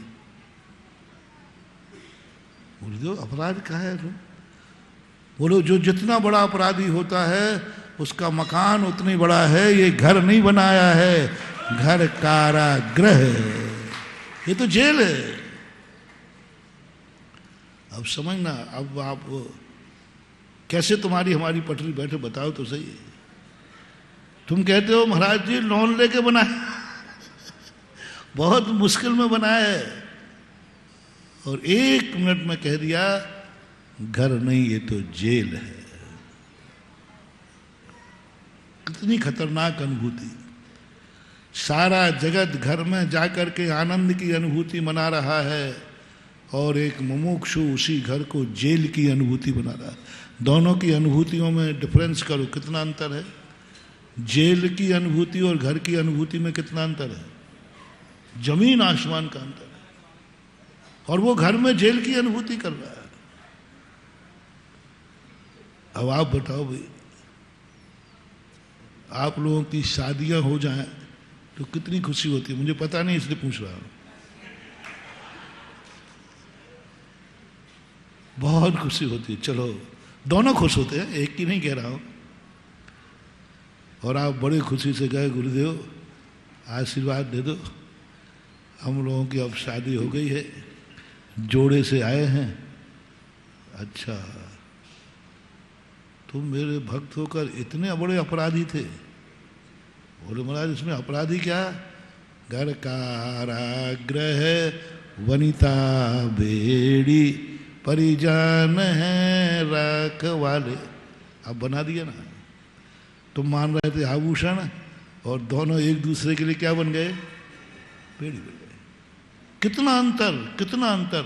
बोल दो अपराध का है तुम? बोलो जो जितना बड़ा अपराधी होता है उसका मकान उतनी बड़ा है। ये घर नहीं बनाया है, घर कारागृह है, ये तो जेल है। अब समझना, अब आप कैसे तुम्हारी हमारी पटरी बैठे बताओ तो सही। तुम कहते हो महाराज जी लोन लेके बनाया बहुत मुश्किल में बनाया है, और 1 मिनट में कह दिया घर नहीं, ये तो जेल है। कितनी खतरनाक अनुभूति। सारा जगत घर में जाकर के आनंद की अनुभूति मना रहा है और एक मुमुक्षु उसी घर को जेल की अनुभूति बना रहा है। दोनों की अनुभूतियों में डिफरेंस करो, कितना अंतर है। जेल की अनुभूति और घर की अनुभूति में कितना अंतर है, जमीन आसमान का अंतर है। और वो घर में जेल की अनुभूति कर रहा है। अब आप बताओ भाई, आप लोगों की शादियां हो जाएं तो कितनी खुशी होती है। मुझे पता नहीं इसलिए पूछ रहा हूं। बहुत खुशी होती है। चलो, दोनों खुश होते हैं, एक की नहीं कह रहा हूं। और आप बड़े खुशी से गए, गुरुदेव आशीर्वाद दे दो, हम लोगों की अब शादी हो गई है, जोड़े से आए हैं। अच्छा, तुम मेरे भक्त होकर इतने बड़े अपराधी थे। बोले महाराज इसमें अपराधी क्या, घर कारागृह वनिता बेड़ी परिजान है रखवाले। अब बना दिया ना। तुम मान रहे थे आभूषण और दोनों एक दूसरे के लिए क्या बन गए, बेड़ी बन गए। कितना अंतर, कितना अंतर।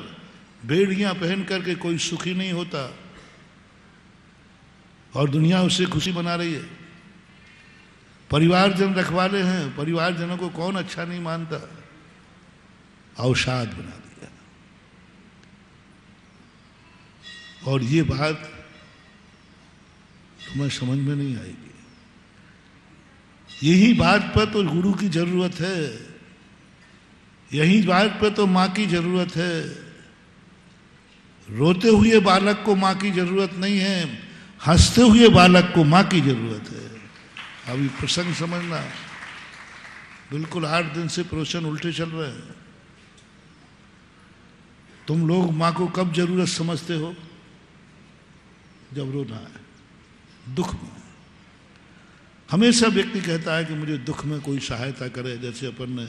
बेड़ियां पहन करके कोई सुखी नहीं होता और दुनिया उससे खुशी मना रही है। परिवारजन रखवाले हैं, परिवारजनों को कौन अच्छा नहीं मानता। अवसाद बना दिया। और ये बात तुम्हें समझ में नहीं आएगी। यही बात पर तो गुरु की जरूरत है, यही बात पर तो माँ की जरूरत है। रोते हुए बालक को माँ की जरूरत नहीं है, हंसते हुए बालक को माँ की जरूरत है। अभी प्रसंग समझना, बिल्कुल 8 दिन से प्रवचन उल्टे चल रहे हैं। तुम लोग माँ को कब जरूरत समझते हो, जब रोना है, दुख में। हमेशा व्यक्ति कहता है कि मुझे दुख में कोई सहायता करे। जैसे अपन ने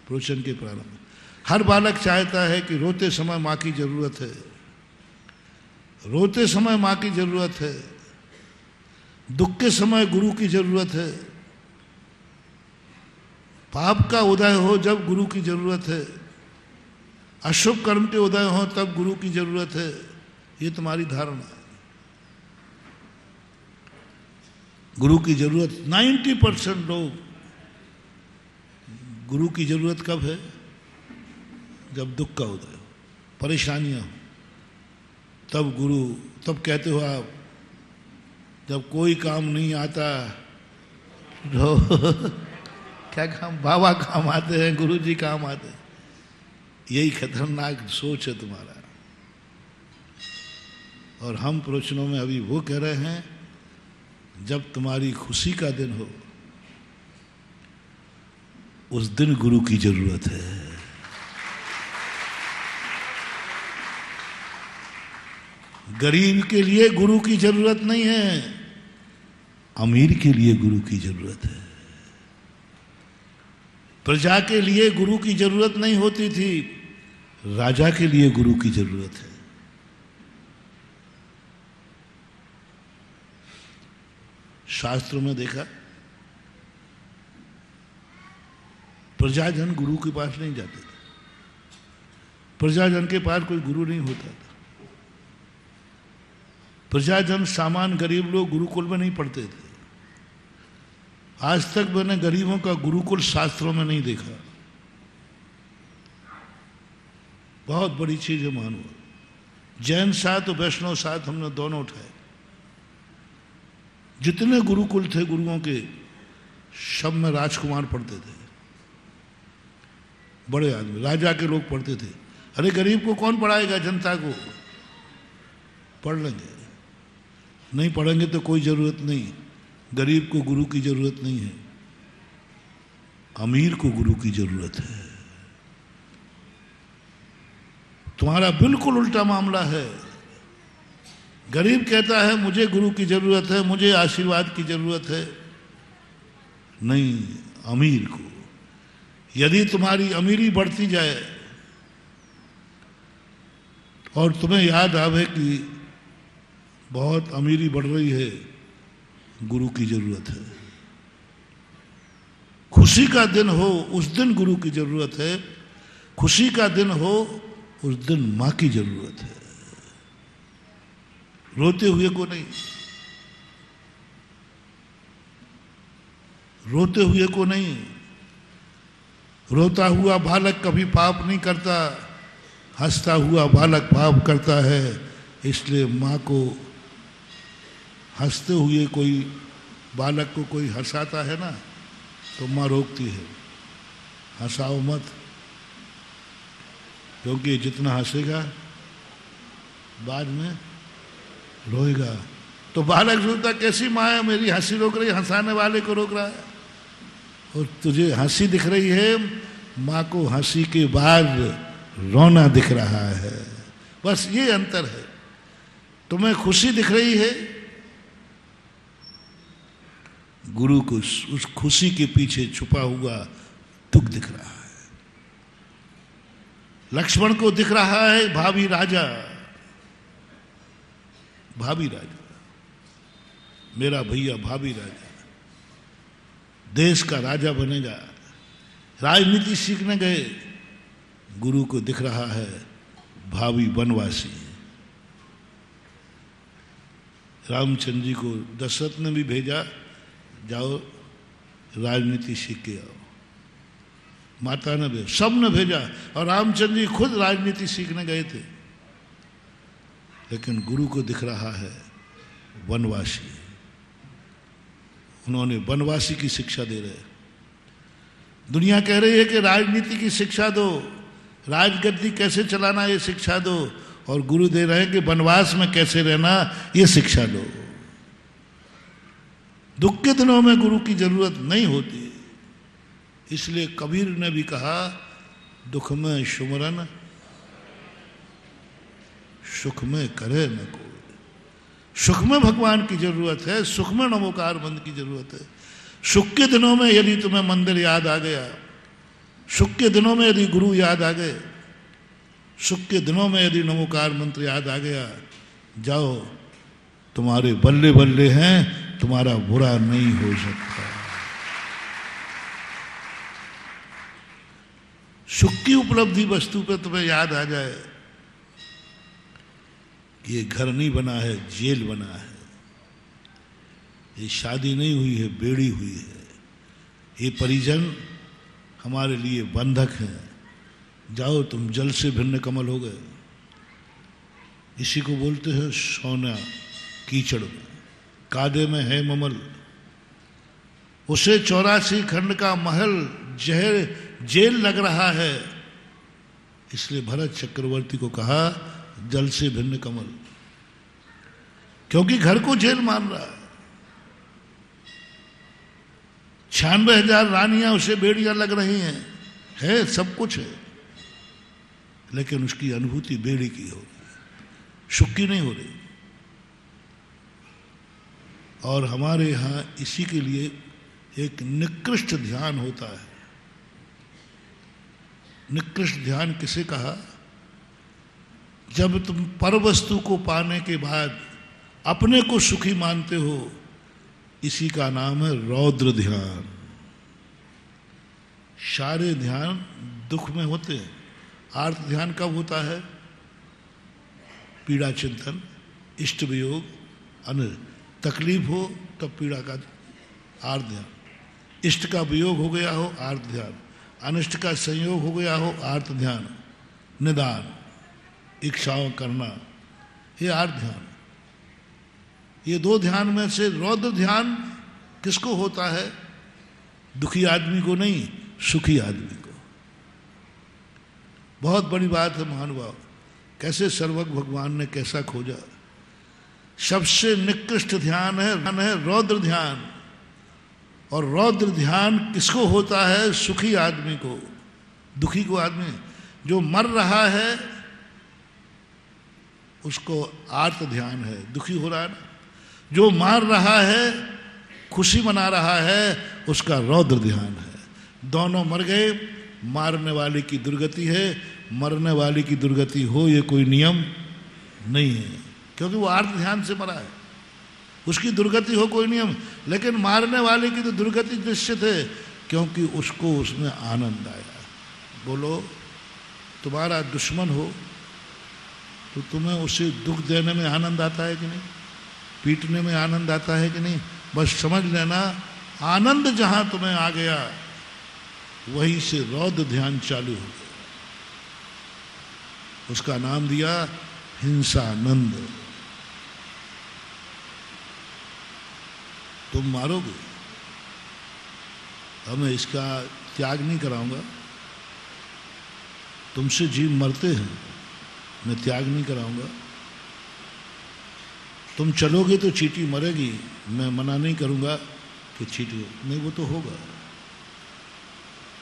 प्रवचन के प्रारंभ में, हर बालक चाहता है कि रोते समय माँ की जरूरत है, रोते समय माँ की जरूरत है, दुख के समय गुरु की जरूरत है, पाप का उदय हो जब गुरु की जरूरत है, अशुभ कर्म के उदय हो तब गुरु की जरूरत है। ये तुम्हारी धारणा है। गुरु की जरूरत 90% लोग, गुरु की जरूरत कब है, जब दुख का उदय हो, परेशानियां हो, तब गुरु, तब कहते हो आप, जब कोई काम नहीं आता क्या काम, बाबा काम आते हैं, गुरु जी काम आते हैं। यही खतरनाक सोच है तुम्हारा। और हम प्रवचनों में अभी वो कह रहे हैं, जब तुम्हारी खुशी का दिन हो उस दिन गुरु की जरूरत है। गरीब के लिए गुरु की जरूरत नहीं है, अमीर के लिए गुरु की जरूरत है। प्रजा के लिए गुरु की जरूरत नहीं होती थी, राजा के लिए गुरु की जरूरत है। शास्त्रों में देखा, प्रजाजन गुरु के पास नहीं जाते थे, प्रजाजन के पास कोई गुरु नहीं होता था। प्रजाजन सामान्य गरीब लोग गुरुकुल में नहीं पढ़ते थे। आज तक मैंने गरीबों का गुरुकुल शास्त्रों में नहीं देखा। बहुत बड़ी चीज है मानो। जैन साथ और वैष्णव साथ हमने दोनों उठाए। जितने गुरुकुल थे गुरुओं के, सब में राजकुमार पढ़ते थे, बड़े आदमी, राजा के लोग पढ़ते थे। अरे गरीब को कौन पढ़ाएगा, जनता को पढ़ लेंगे, नहीं पढ़ेंगे तो कोई जरूरत नहीं। गरीब को गुरु की जरूरत नहीं है, अमीर को गुरु की जरूरत है। तुम्हारा बिल्कुल उल्टा मामला है। गरीब कहता है मुझे गुरु की जरूरत है, मुझे आशीर्वाद की जरूरत है। नहीं, अमीर को। यदि तुम्हारी अमीरी बढ़ती जाए और तुम्हें याद आवे कि बहुत अमीरी बढ़ रही है, गुरु की जरूरत है। खुशी का दिन हो उस दिन गुरु की जरूरत है, खुशी का दिन हो उस दिन मां की जरूरत है। रोते हुए को नहीं, रोते हुए को नहीं। रोता हुआ बालक कभी पाप नहीं करता, हंसता हुआ बालक पाप करता है। इसलिए माँ को हंसते हुए कोई बालक को कोई हंसाता है ना, तो माँ रोकती है, हंसाओ मत, क्योंकि जितना हंसेगा बाद में रोएगा। तो बालक सोचता कैसी माँ है, मेरी हंसी रोक रही, हंसाने वाले को रोक रहा है। और तुझे हंसी दिख रही है, माँ को हंसी के बाद रोना दिख रहा है। बस ये अंतर है। तुम्हें खुशी दिख रही है, गुरु को उस खुशी के पीछे छुपा हुआ दुख दिख रहा है। लक्ष्मण को दिख रहा है भावी राजा, भावी राजा, मेरा भैया भावी राजा, देश का राजा बनेगा। राजनीति सीखने गए, गुरु को दिख रहा है भावी वनवासी। रामचंद्र जी को दशरथ ने भी भेजा, जाओ राजनीति सीख के आओ। माता ने भेजा, सब ने भेजा, और रामचंद्र जी खुद राजनीति सीखने गए थे। लेकिन गुरु को दिख रहा है वनवासी, उन्होंने वनवासी की शिक्षा दे रहे। दुनिया कह रही है कि राजनीति की शिक्षा दो, राजगद्दी कैसे चलाना ये शिक्षा दो, और गुरु दे रहे हैं कि वनवास में कैसे रहना ये शिक्षा दो। दुख के दिनों में गुरु की जरूरत नहीं होती, इसलिए कबीर ने भी कहा, दुख में सुमरन सुख में करे न कोई। सुख में भगवान की जरूरत है, सुख में नमोकार मंत्र की जरूरत है। सुख के दिनों में यदि तुम्हें मंदिर याद आ गया, सुख के दिनों में यदि गुरु याद आ गए, सुख के दिनों में यदि नमोकार मंत्र याद आ गया, जाओ तुम्हारे बल्ले बल्ले हैं, तुम्हारा बुरा नहीं हो सकता। सुख की उपलब्धि वस्तु पे तुम्हें याद आ जाए, ये घर नहीं बना है, जेल बना है, ये शादी नहीं हुई है, बेड़ी हुई है, ये परिजन हमारे लिए बंधक हैं। जाओ तुम जल से भिन्न कमल हो गए। इसी को बोलते हैं सोना कीचड़ में, कादे में है ममल। उसे 84 खंड का महल जहर जेल लग रहा है, इसलिए भरत चक्रवर्ती को कहा जल से भिन्न कमल, क्योंकि घर को जेल मान रहा है। 96,000 रानियां उसे बेड़ियां लग रही हैं, है सब कुछ है, लेकिन उसकी अनुभूति बेड़ी की हो रही, सुख की नहीं हो रही। और हमारे यहाँ इसी के लिए एक निकृष्ट ध्यान होता है। निकृष्ट ध्यान किसे कहा? जब तुम पर वस्तु को पाने के बाद अपने को सुखी मानते हो, इसी का नाम है रौद्र ध्यान। सारे ध्यान दुख में होते हैं। आर्त ध्यान कब होता है? पीड़ा चिंतन, इष्ट वियोग, तकलीफ हो तब पीड़ा का आर्त ध्यान, इष्ट का वियोग हो गया हो आर्त ध्यान, अनिष्ट का संयोग हो गया हो आर्त ध्यान, निदान, इच्छाओं करना, ये आर्त ध्यान। ये दो ध्यान में से रौद्र ध्यान किसको होता है? दुखी आदमी को नहीं, सुखी आदमी को। बहुत बड़ी बात है महानुभाव, कैसे सर्वज्ञ भगवान ने कैसा खोजा। सबसे निकृष्ट ध्यान है रौद्र ध्यान। और रौद्र ध्यान किसको होता है? सुखी आदमी को। दुखी को आदमी जो मर रहा है उसको आर्त ध्यान है, दुखी हो रहा है ना। जो मार रहा है, खुशी मना रहा है, उसका रौद्र ध्यान है। दोनों मर गए, मारने वाले की दुर्गति है, मरने वाले की दुर्गति हो ये कोई नियम नहीं है। क्योंकि वो आर्त ध्यान से मरा है। उसकी दुर्गति हो कोई नियम, लेकिन मारने वाले की तो दुर्गति निश्चित है, क्योंकि उसको उसमें आनंद आया। बोलो, तुम्हारा दुश्मन हो तो तुम्हें उसे दुख देने में आनंद आता है कि नहीं? पीटने में आनंद आता है कि नहीं? बस समझ लेना, आनंद जहां तुम्हें आ गया वहीं से रौद्र ध्यान चालू हो गया। उसका नाम दिया हिंसानंद। तुम मारोगे, अब मैं इसका त्याग नहीं कराऊंगा। तुमसे जीव मरते हैं, मैं त्याग नहीं कराऊंगा। तुम चलोगे तो चींटी मरेगी, मैं मना नहीं करूंगा कि चींटी नहीं, वो तो होगा।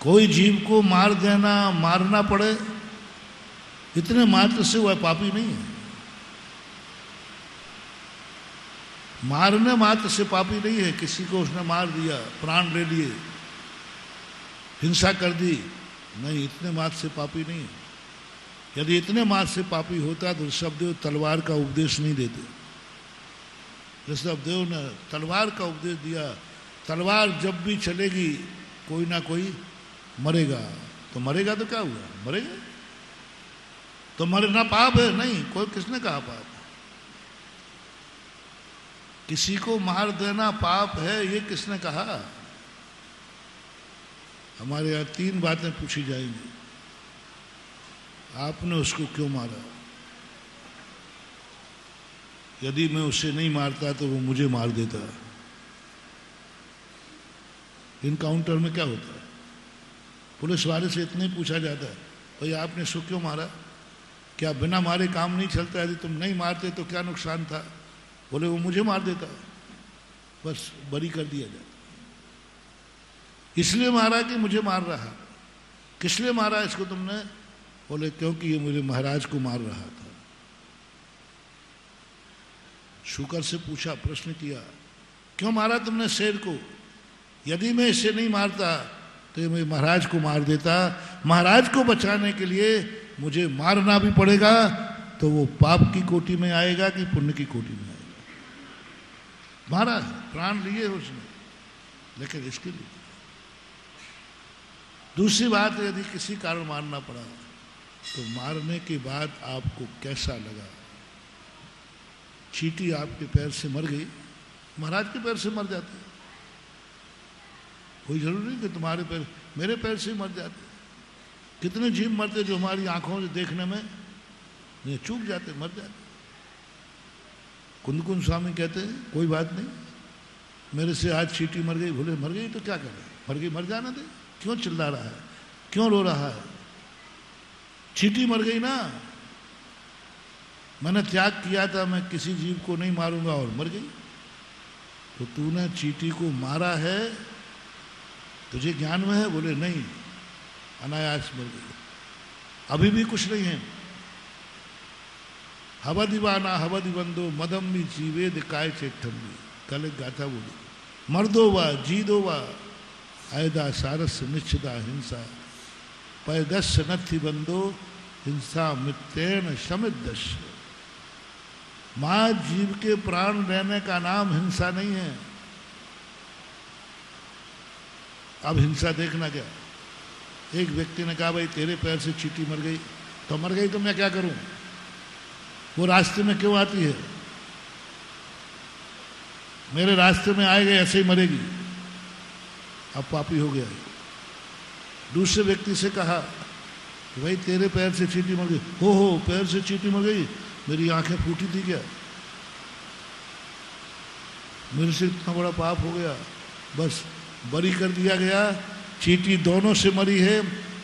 कोई जीव को मार देना, मारना पड़े, इतने मात्र से वह पापी नहीं है। मारने मात्र से पापी नहीं है। किसी को उसने मार दिया, प्राण ले लिए, हिंसा कर दी, नहीं, इतने मात्र से पापी नहीं है। यदि इतने मात्र से पापी होता तो ऋषभदेव तलवार का उपदेश नहीं देते। ऋषभदेव ने तलवार का उपदेश दिया। तलवार जब भी चलेगी कोई ना कोई मरेगा, तो मरेगा तो क्या हुआ, मरेगा तो मरना पाप है? नहीं, कोई किसने कहा पाप है? किसी को मार देना पाप है, ये किसने कहा? हमारे यहाँ 3 बातें पूछी जाएंगी। आपने उसको क्यों मारा? यदि मैं उसे नहीं मारता तो वो मुझे मार देता। इनकाउंटर में क्या होता है? पुलिस वाले से इतना ही पूछा जाता है, भाई आपने उसको क्यों मारा? क्या बिना मारे काम नहीं चलता? यदि तुम नहीं मारते तो क्या नुकसान था? बोले वो मुझे मार देता, बस बरी कर दिया जाता। इसलिए मारा कि मुझे मार रहा। किस लिए मारा इसको तुमने? बोले क्योंकि ये मेरे महाराज को मार रहा था। शुकर से पूछा, प्रश्न किया, क्यों मारा तुमने शेर को? यदि मैं इसे नहीं मारता तो ये मेरे महाराज को मार देता। महाराज को बचाने के लिए मुझे मारना भी पड़ेगा, तो वो पाप की कोटि में आएगा कि पुण्य की कोटि में आएगा? मारा है, प्राण लिए उसने, लेकिन इसके लिए। दूसरी बात, यदि किसी कारण मारना पड़ा तो मारने के बाद आपको कैसा लगा? चींटी आपके पैर से मर गई, महाराज के पैर से मर जाते, कोई जरूरी नहीं कि तुम्हारे पैर, मेरे पैर से ही मर जाते। कितने जीव मरते जो हमारी आंखों से देखने में नहीं, चूक जाते, मर जाते। कुंदकुंद स्वामी कहते हैं कोई बात नहीं, मेरे से आज चींटी मर गई, भूले मर गई तो क्या करें, मर गई, मर जाना दे, क्यों चिल्ला रहा है, क्यों रो रहा है? चींटी मर गई ना, मैंने त्याग किया था, मैं किसी जीव को नहीं मारूंगा और मर गई। तो तूने चींटी को मारा है, तुझे ज्ञान में है? बोले नहीं, अनायास मर गई, अभी भी कुछ नहीं है। हवदिवाना हवदिबंदो मदम्बी जीवेद काय चेठम्बी, कल एक गाथा बोली, मर्दो वा जीदो वा आयदा सारस निश्चिदा हिंसा पैदस्य नथि बंदो हिंसा मित्तेन शमिदश। मां जीव के प्राण लेने का नाम हिंसा नहीं है। अब हिंसा देखना क्या? एक व्यक्ति ने कहा भाई तेरे पैर से चींटी मर गई, तो मर गई तो मैं क्या करूं? वो रास्ते में क्यों आती है? मेरे रास्ते में आएगा ऐसे ही मरेगी, अब पापी हो गया। दूसरे व्यक्ति से कहा कि भाई तेरे पैर से चींटी मर गई, हो पैर से चींटी मर गई, मेरी आंखें फूटी थी क्या? मेरे से इतना बड़ा पाप हो गया, बस बरी कर दिया गया। चींटी दोनों से मरी है,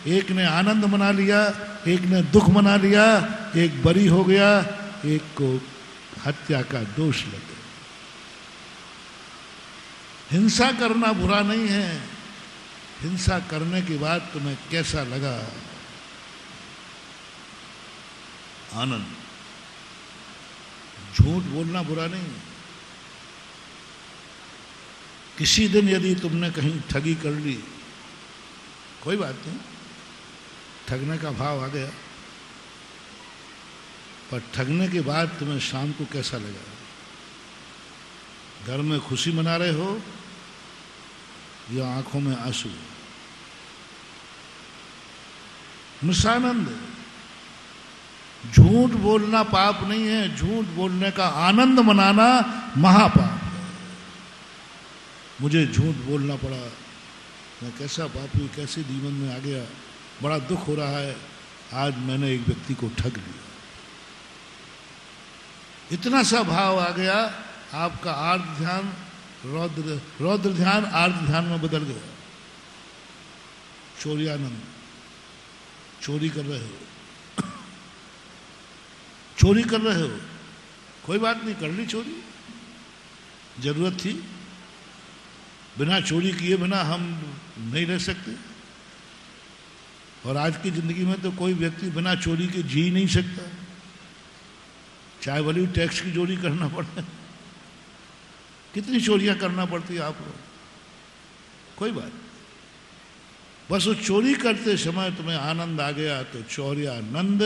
एक ने आनंद मना लिया, एक ने दुख मना लिया, एक बरी हो गया, एक को हत्या का दोष लग गया। हिंसा करना बुरा नहीं है, हिंसा करने के बाद तुम्हें कैसा लगा? आनंद। झूठ बोलना बुरा नहीं है। किसी दिन यदि तुमने कहीं ठगी कर ली, कोई बात नहीं, ठगने का भाव आ गया, पर ठगने के बाद तुम्हें शाम को कैसा लगा? घर में खुशी मना रहे हो या आंखों में आंसू? निशानंद। झूठ बोलना पाप नहीं है, झूठ बोलने का आनंद मनाना महापाप है। मुझे झूठ बोलना पड़ा, मैं कैसा पापी, कैसे जीवन में आ गया, बड़ा दुख हो रहा है, आज मैंने एक व्यक्ति को ठग लिया। इतना सा भाव आ गया, आपका आर्त ध्यान रौद्र ध्यान आर्त ध्यान में बदल गया। चोरियानंद। चोरी कर रहे हो, चोरी कर रहे हो, कोई बात नहीं, कर ली चोरी, जरूरत थी। बिना चोरी किए बिना हम नहीं रह सकते, और आज की जिंदगी में तो कोई व्यक्ति बिना चोरी के जी नहीं सकता, चाहे भले टैक्स की चोरी करना पड़े। कितनी चोरियां करना पड़ती है आप लोग, कोई बात नहीं। बस वो चोरी करते समय तुम्हें आनंद आ गया तो चौर्यानंद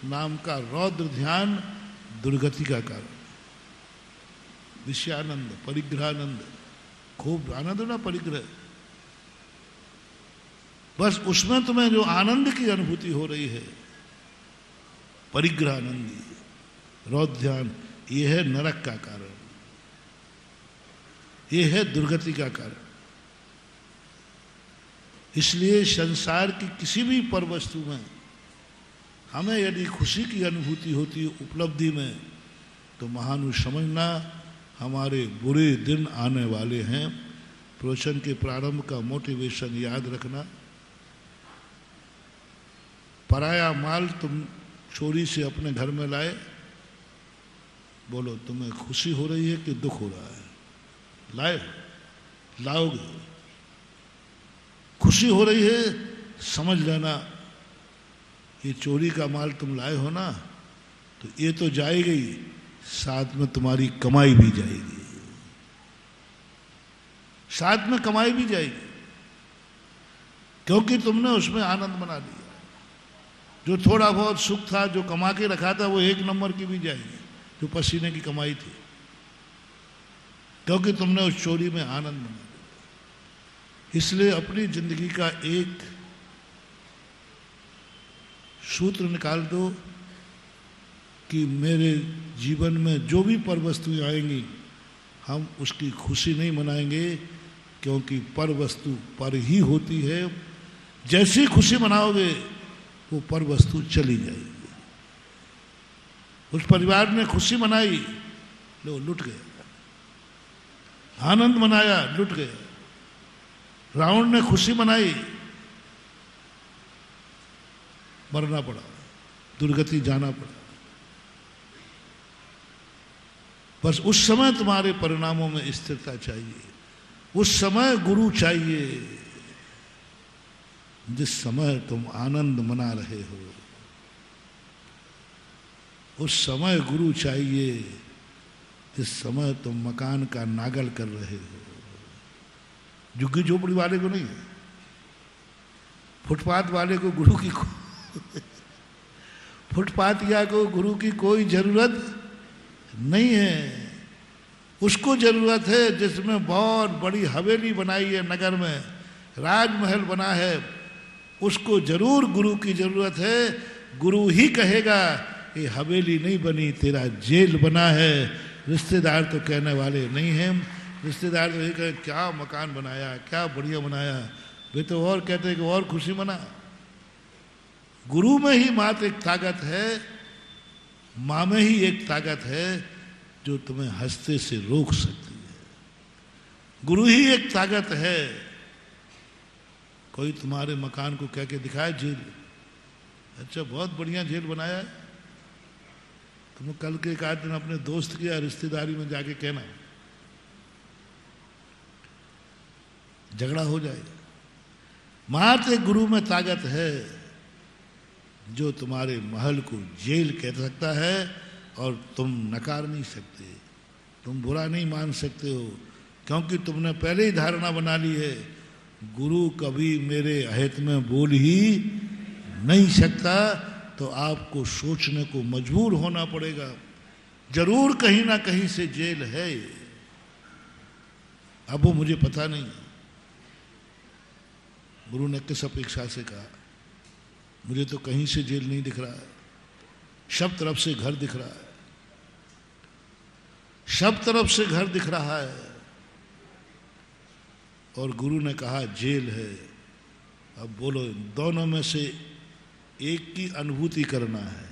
नाम का रौद्र ध्यान दुर्गति का कारण। विषयानंद, परिग्रहानंद, खूब आनंद ना परिग्रह, बस उसमें तुम्हें जो आनंद की अनुभूति हो रही है, परिग्रहानंदी रौद्र ध्यान, ये है नरक का कारण, ये है दुर्गति का कारण। इसलिए संसार की किसी भी पर वस्तु में हमें यदि खुशी की अनुभूति होती है उपलब्धि में, तो महानुष समझना हमारे बुरे दिन आने वाले हैं। प्रवचन के प्रारंभ का मोटिवेशन याद रखना, पराया माल तुम चोरी से अपने घर में लाए, बोलो तुम्हें खुशी हो रही है कि दुख हो रहा है? लाए, लाओगे, खुशी हो रही है, समझ लेना ये चोरी का माल तुम लाए हो ना, तो ये तो जाएगी ही, साथ में तुम्हारी कमाई भी जाएगी, साथ में कमाई भी जाएगी, क्योंकि तुमने उसमें आनंद बना लिया। जो थोड़ा बहुत सुख था जो कमा के रखा था वो 1 नंबर की भी जाएगी, जो पसीने की कमाई थी, क्योंकि तुमने उस चोरी में आनंद बना लिया। इसलिए अपनी जिंदगी का एक सूत्र निकाल दो कि मेरे जीवन में जो भी पर वस्तुएं आएंगी हम उसकी खुशी नहीं मनाएंगे, क्योंकि पर वस्तु पर ही होती है। जैसी खुशी मनाओगे वो पर वस्तु चली जाएगी। उस परिवार ने खुशी मनाई, लो लुट गया, आनंद मनाया, लुट गया। रावण ने खुशी मनाई, मरना पड़ा, दुर्गति जाना पड़ा। बस उस समय तुम्हारे परिणामों में स्थिरता चाहिए, उस समय गुरु चाहिए, जिस समय तुम आनंद मना रहे हो उस समय गुरु चाहिए, जिस समय तुम मकान का नागल कर रहे हो। झुग्गी झोपड़ी वाले को नहीं, फुटपाथ वाले को गुरु की फुटपाथिया को गुरु की कोई जरूरत नहीं है। उसको जरूरत है जिसमें बहुत बड़ी हवेली बनाई है, नगर में राजमहल बना है, उसको जरूर गुरु की जरूरत है। गुरु ही कहेगा ये हवेली नहीं बनी, तेरा जेल बना है। रिश्तेदार तो कहने वाले नहीं हैं, रिश्तेदार तो ये कहे क्या मकान बनाया, क्या बढ़िया बनाया, वे तो और कहते हैं कि और खुशी मना। गुरु में ही मात्र एक ताकत है, माँ में ही एक ताकत है जो तुम्हें हंसते से रोक सकती है। गुरु ही एक ताकत है। कोई तुम्हारे मकान को कह के दिखाए जेल, अच्छा बहुत बढ़िया जेल बनाया है, तुम कल के एक आध दिन अपने दोस्त की या रिश्तेदारी में जाके कहना, झगड़ा हो जाएगा। मात्र गुरु में ताकत है जो तुम्हारे महल को जेल कह सकता है और तुम नकार नहीं सकते, तुम बुरा नहीं मान सकते हो, क्योंकि तुमने पहले ही धारणा बना ली है गुरु कभी मेरे अहित में बोल ही नहीं सकता। तो आपको सोचने को मजबूर होना पड़ेगा, जरूर कहीं ना कहीं से जेल है। अब वो मुझे पता नहीं। गुरु ने किस अपेक्षा से कहा, मुझे तो कहीं से जेल नहीं दिख रहा है, सब तरफ से घर दिख रहा है, सब तरफ से घर दिख रहा है। और गुरु ने कहा जेल है। अब बोलो, दोनों में से एक की अनुभूति करना है।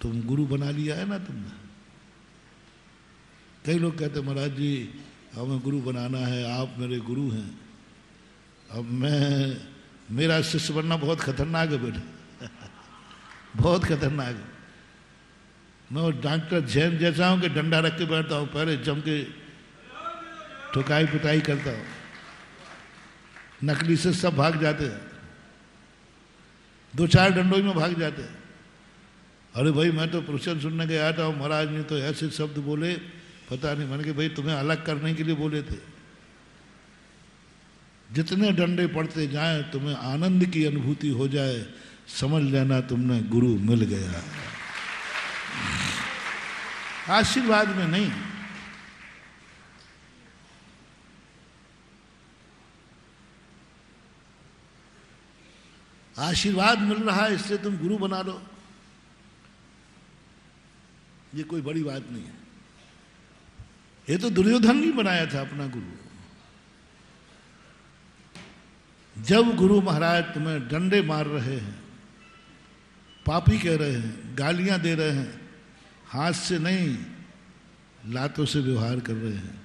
तुम गुरु बना लिया है ना तुमने। कई लोग कहते महाराज जी हमें गुरु बनाना है, आप मेरे गुरु हैं। अब मेरा शिष्य बनना बहुत खतरनाक है बेटा बहुत खतरनाक है। मैं डॉक्टर जैन जैसा हूं कि डंडा रख के बैठता हूं, पहले जम के ठुकाई पिटाई करता हूं, नकली से सब भाग जाते हैं, 2-4 डंडों में भाग जाते हैं। अरे भाई मैं तो प्रवचन सुनने गया था, महाराज ने तो ऐसे शब्द बोले, पता नहीं, मैंने कि भाई तुम्हें अलग करने के लिए बोले थे। जितने डंडे पड़ते जाएं तुम्हें आनंद की अनुभूति हो जाए, समझ लेना तुमने गुरु मिल गया। आशीर्वाद में नहीं। आशीर्वाद मिल रहा है इसलिए तुम गुरु बना लो, ये कोई बड़ी बात नहीं है। ये तो दुर्योधन ने बनाया था अपना गुरु। जब गुरु महाराज तुम्हें डंडे मार रहे हैं, पापी कह रहे हैं, गालियां दे रहे हैं, हाथ से नहीं लातों से व्यवहार कर रहे हैं,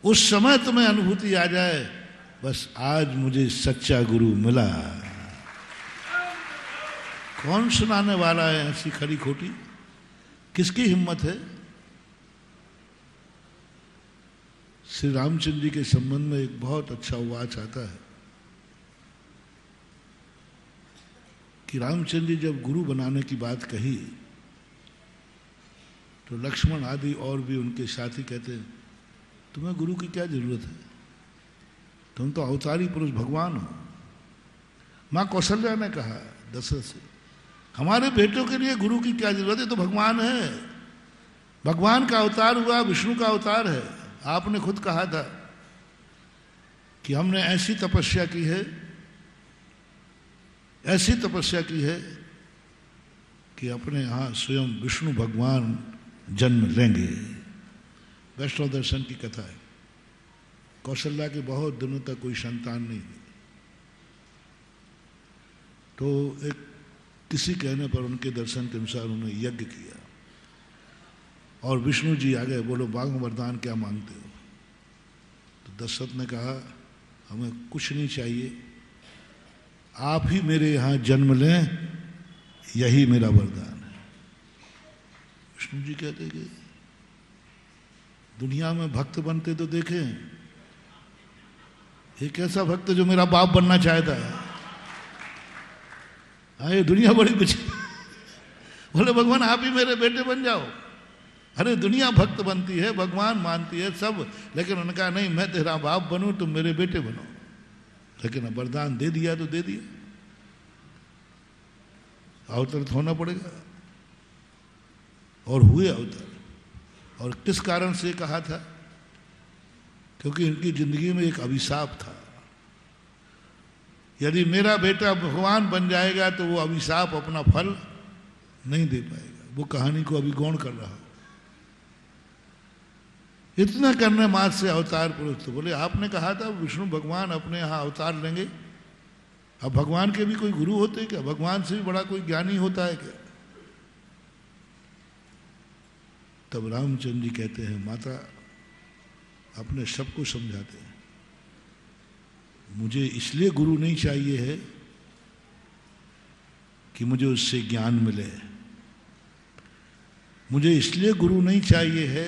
उस समय तुम्हें अनुभूति आ जाए बस आज मुझे सच्चा गुरु मिला। कौन सुनाने वाला है ऐसी खरी खोटी? किसकी हिम्मत है? श्री रामचंद्र जी के संबंध में एक बहुत अच्छा वाच आता है कि रामचंद्र जी जब गुरु बनाने की बात कही तो लक्ष्मण आदि और भी उनके साथी कहते हैं तुम्हें गुरु की क्या जरूरत है, तुम तो अवतारी पुरुष भगवान हो। मां कौशल्या ने कहा दशरथ से, हमारे बेटों के लिए गुरु की क्या जरूरत है, तो भगवान है, भगवान का अवतार हुआ, विष्णु का अवतार है। आपने खुद कहा था कि हमने ऐसी तपस्या की है, ऐसी तपस्या की है कि अपने यहां स्वयं विष्णु भगवान जन्म लेंगे। वैष्णव दर्शन की कथा है। कौशल्या के बहुत दिनों तक कोई संतान नहीं थी, तो एक किसी कहने पर उनके दर्शन के अनुसार उन्होंने यज्ञ किया और विष्णु जी आ गए, बोलो मांगो वरदान, क्या मांगते हो? तो दशरथ ने कहा हमें कुछ नहीं चाहिए, आप ही मेरे यहां जन्म लें, यही मेरा वरदान है। विष्णु जी कहते कि दुनिया में भक्त बनते तो देखे, एक ऐसा भक्त जो मेरा बाप बनना चाहता है। हाँ, ये दुनिया बड़ी कुछ बोले भगवान आप ही मेरे बेटे बन जाओ। अरे दुनिया भक्त बनती है, भगवान मानती है सब, लेकिन उन्होंने कहा नहीं मैं तेरा बाप बनूं, तुम मेरे बेटे बनो। लेकिन वरदान दे दिया तो दे दिया, अवतरित होना पड़ेगा। और हुए अवतार। और किस कारण से कहा था? क्योंकि इनकी जिंदगी में एक अभिशाप था, यदि मेरा बेटा भगवान बन जाएगा तो वो अभिशाप अपना फल नहीं दे पाएगा। वो कहानी को अभी गौण कर रहा हूं। इतना करने मात्र से अवतार पुरुष। तो बोले आपने कहा था विष्णु भगवान अपने यहां अवतार लेंगे, अब भगवान के भी कोई गुरु होते हैं क्या? भगवान से भी बड़ा कोई ज्ञानी होता है क्या? तब रामचंद्र जी कहते हैं माता अपने सबको समझाते हैं, मुझे इसलिए गुरु नहीं चाहिए है कि मुझे उससे ज्ञान मिले, मुझे इसलिए गुरु नहीं चाहिए है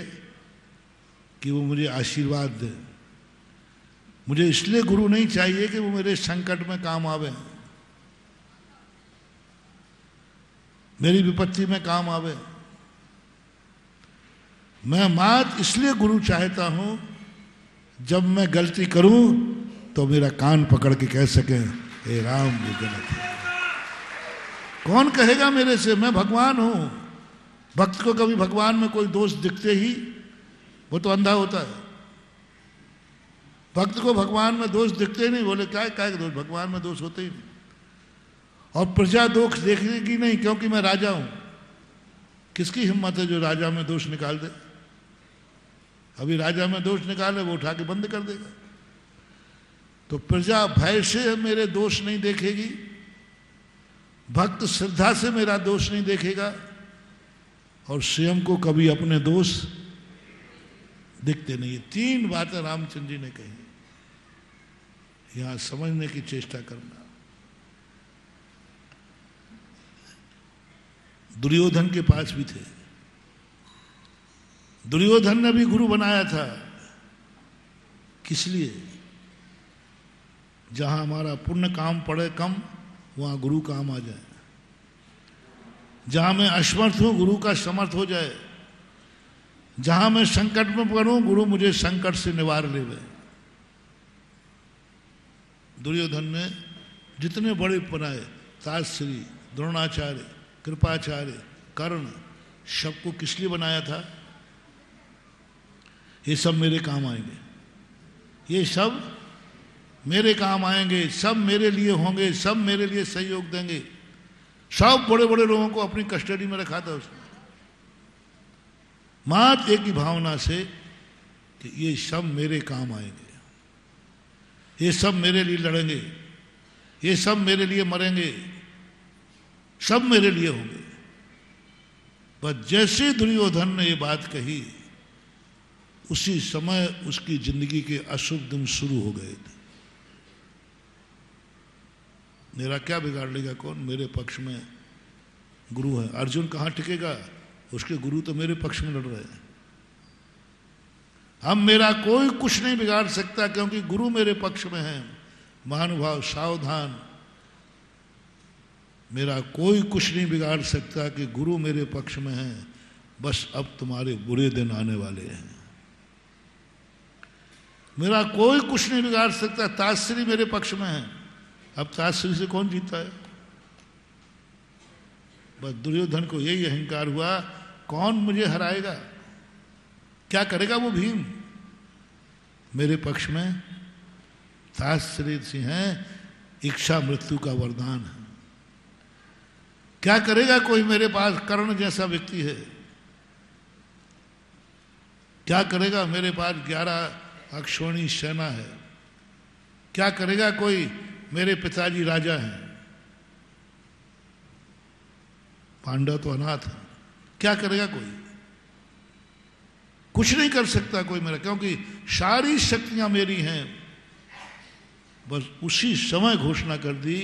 कि वो मुझे आशीर्वाद दे, मुझे इसलिए गुरु नहीं चाहिए कि वो मेरे संकट में काम आवे, मेरी विपत्ति में काम आवे। मैं मात्र इसलिए गुरु चाहता हूं जब मैं गलती करूं तो मेरा कान पकड़ के कह सके हे राम ये गलत है। कौन कहेगा मेरे से मैं भगवान हूं? भक्त को कभी भगवान में कोई दोष दिखते ही वो तो अंधा होता है। भक्त को भगवान में दोष दिखते ही नहीं, बोले क्या दोष, भगवान में दोष होते ही नहीं। और प्रजा दोष देखेगी नहीं क्योंकि मैं राजा हूं। किसकी हिम्मत है जो राजा में दोष निकाल दे? अभी राजा में दोष निकाले वो उठा के बंद कर देगा। तो प्रजा भय से मेरे दोष नहीं देखेगी, भक्त श्रद्धा से मेरा दोष नहीं देखेगा, और स्वयं को कभी अपने दोष दिखते नहीं। 3 बातें रामचंद्र जी ने कही, यहां समझने की चेष्टा करना। दुर्योधन के पास भी थे। दुर्योधन ने भी गुरु बनाया था। किस लिए? जहां हमारा पुण्य काम पड़े कम, वहां गुरु काम आ जाए। जहां मैं असमर्थ हूं, गुरु का समर्थ हो जाए। जहां मैं संकट में पड़ूं, गुरु मुझे संकट से निवार लेवे। दुर्योधन ने जितने बड़े बनाए, ताश्री, द्रोणाचार्य, कृपाचार्य, कर्ण, सबको किस लिए बनाया था? ये सब मेरे काम आएंगे, ये सब मेरे काम आएंगे, सब मेरे लिए होंगे, सब मेरे लिए सहयोग देंगे। सब बड़े बड़े लोगों को अपनी कस्टडी में रखा था उसने, मात्र एक ही भावना से कि ये सब मेरे काम आएंगे, ये सब मेरे लिए लड़ेंगे, ये सब मेरे लिए मरेंगे, सब मेरे लिए होंगे। बस जैसे दुर्योधन ने ये बात कही, उसी समय उसकी जिंदगी के अशुभ दिन शुरू हो गए थे। मेरा क्या बिगाड़ लेगा कौन? मेरे पक्ष में गुरु है। अर्जुन कहां टिकेगा? उसके गुरु तो मेरे पक्ष में लड़ रहे हैं। अब मेरा कोई कुछ नहीं बिगाड़ सकता क्योंकि गुरु मेरे पक्ष में है। महानुभाव सावधान, मेरा कोई कुछ नहीं बिगाड़ सकता कि गुरु मेरे पक्ष में है। बस अब तुम्हारे बुरे दिन आने वाले हैं। मेरा कोई कुछ नहीं बिगाड़ सकता। ताश्री मेरे पक्ष में है। अब ताश्री से कौन जीता है? बस दुर्योधन को यही अहंकार हुआ, कौन मुझे हराएगा? क्या करेगा वो भीम? मेरे पक्ष में ताश्री सिंह है, इच्छा मृत्यु का वरदान है। क्या करेगा कोई मेरे पास? कर्ण जैसा व्यक्ति है। क्या करेगा मेरे पास? 11 अक्षौणी सेना है। क्या करेगा कोई? मेरे पिताजी राजा हैं। पांडव तो अनाथ है। क्या करेगा कोई? कुछ नहीं कर सकता कोई मेरा, क्योंकि सारी शक्तियां मेरी हैं। बस उसी समय घोषणा कर दी,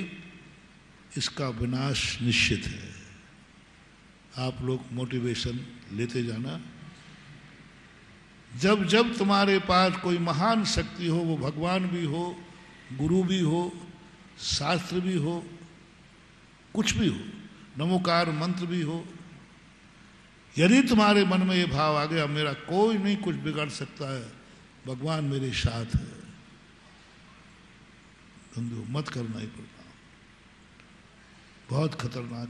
इसका विनाश निश्चित है। आप लोग मोटिवेशन लेते जाना। जब जब तुम्हारे पास कोई महान शक्ति हो, वो भगवान भी हो, गुरु भी हो, शास्त्र भी हो, कुछ भी हो, नमोकार मंत्र भी हो, यदि तुम्हारे मन में ये भाव आ गया, मेरा कोई नहीं कुछ बिगाड़ सकता है, भगवान मेरे साथ है, बंधु मत करना ही पड़ता। बहुत खतरनाक,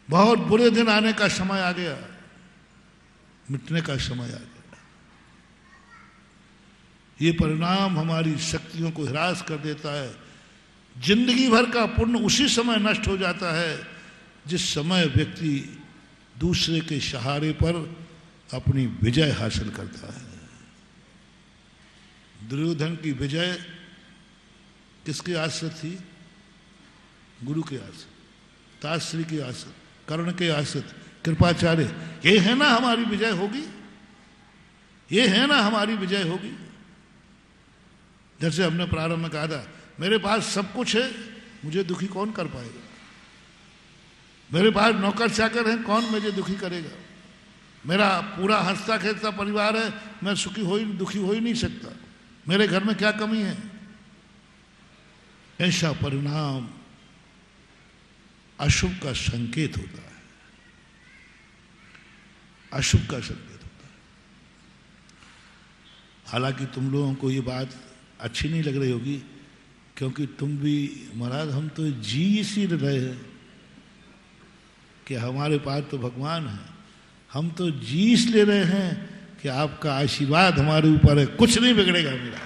बहुत बुरे दिन आने का समय आ गया, मिटने का समय आ गया। ये परिणाम हमारी शक्तियों को हिरास कर देता है। जिंदगी भर का पुण्य उसी समय नष्ट हो जाता है जिस समय व्यक्ति दूसरे के सहारे पर अपनी विजय हासिल करता है। दुर्योधन की विजय किसके आश्रित थी? गुरु के आश्रित, ताश्री के आश्रित, कर्ण के आश्रित, कृपाचार्य। ये है ना हमारी विजय होगी, ये है ना हमारी विजय होगी। जैसे हमने प्रारंभ में कहा था, मेरे पास सब कुछ है, मुझे दुखी कौन कर पाएगा? मेरे पास नौकर चाकर हैं, कौन मुझे दुखी करेगा? मेरा पूरा हंसता खेलता परिवार है, मैं दुखी हो ही नहीं सकता। मेरे घर में क्या कमी है? ऐसा परिणाम अशुभ का संकेत होता है, अशुभ का संकेत होता है। हालांकि तुम लोगों को ये बात अच्छी नहीं लग रही होगी, क्योंकि तुम भी महाराज, हम तो जी इसी रहे हैं कि हमारे पास तो भगवान है। हम तो जी इसलिए रहे हैं कि आपका आशीर्वाद हमारे ऊपर है, कुछ नहीं बिगड़ेगा मेरा।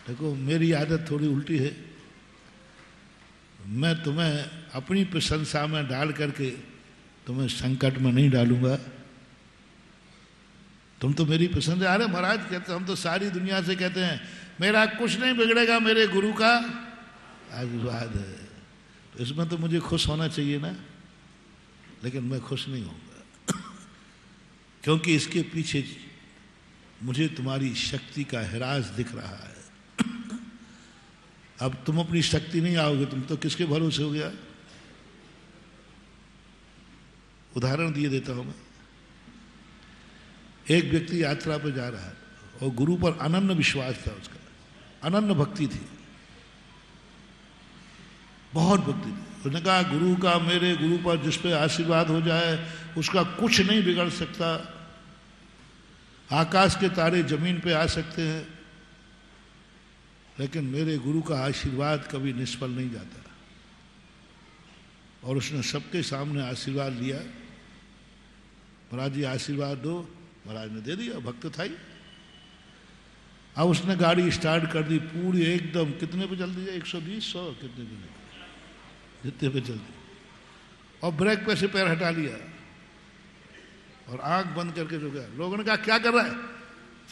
देखो मेरी आदत थोड़ी उल्टी है, मैं तुम्हें अपनी प्रशंसा में डाल करके तुम्हें संकट में नहीं डालूंगा। तुम तो मेरी प्रशंसा, अरे महाराज कहते, हम तो सारी दुनिया से कहते हैं मेरा कुछ नहीं बिगड़ेगा, मेरे गुरु का आशीर्वाद है। तो इसमें तो मुझे खुश होना चाहिए ना, लेकिन मैं खुश नहीं होऊंगा क्योंकि इसके पीछे मुझे तुम्हारी शक्ति का हिरास दिख रहा है। अब तुम अपनी शक्ति नहीं आओगे, तुम तो किसके भरोसे हो गया। उदाहरण दिए देता हूं मैं। एक व्यक्ति यात्रा पर जा रहा है और गुरु पर अनन्य विश्वास था, उसका अनन्य भक्ति थी, बहुत भक्ति थी। उसने कहा गुरु का, मेरे गुरु पर जिस पे आशीर्वाद हो जाए उसका कुछ नहीं बिगड़ सकता। आकाश के तारे जमीन पे आ सकते हैं, लेकिन मेरे गुरु का आशीर्वाद कभी निष्फल नहीं जाता। और उसने सबके सामने आशीर्वाद लिया, महाराज जी आशीर्वाद दो। महाराज ने दे दिया, भक्त था ही। अब उसने गाड़ी स्टार्ट कर दी, पूरी एकदम कितने पे चल दी है, 120 100 कितने पे, जितने पे चल दी, और ब्रेक पे से पैर हटा लिया और आंख बंद करके जो गया। लोगों ने कहा क्या कर रहा है,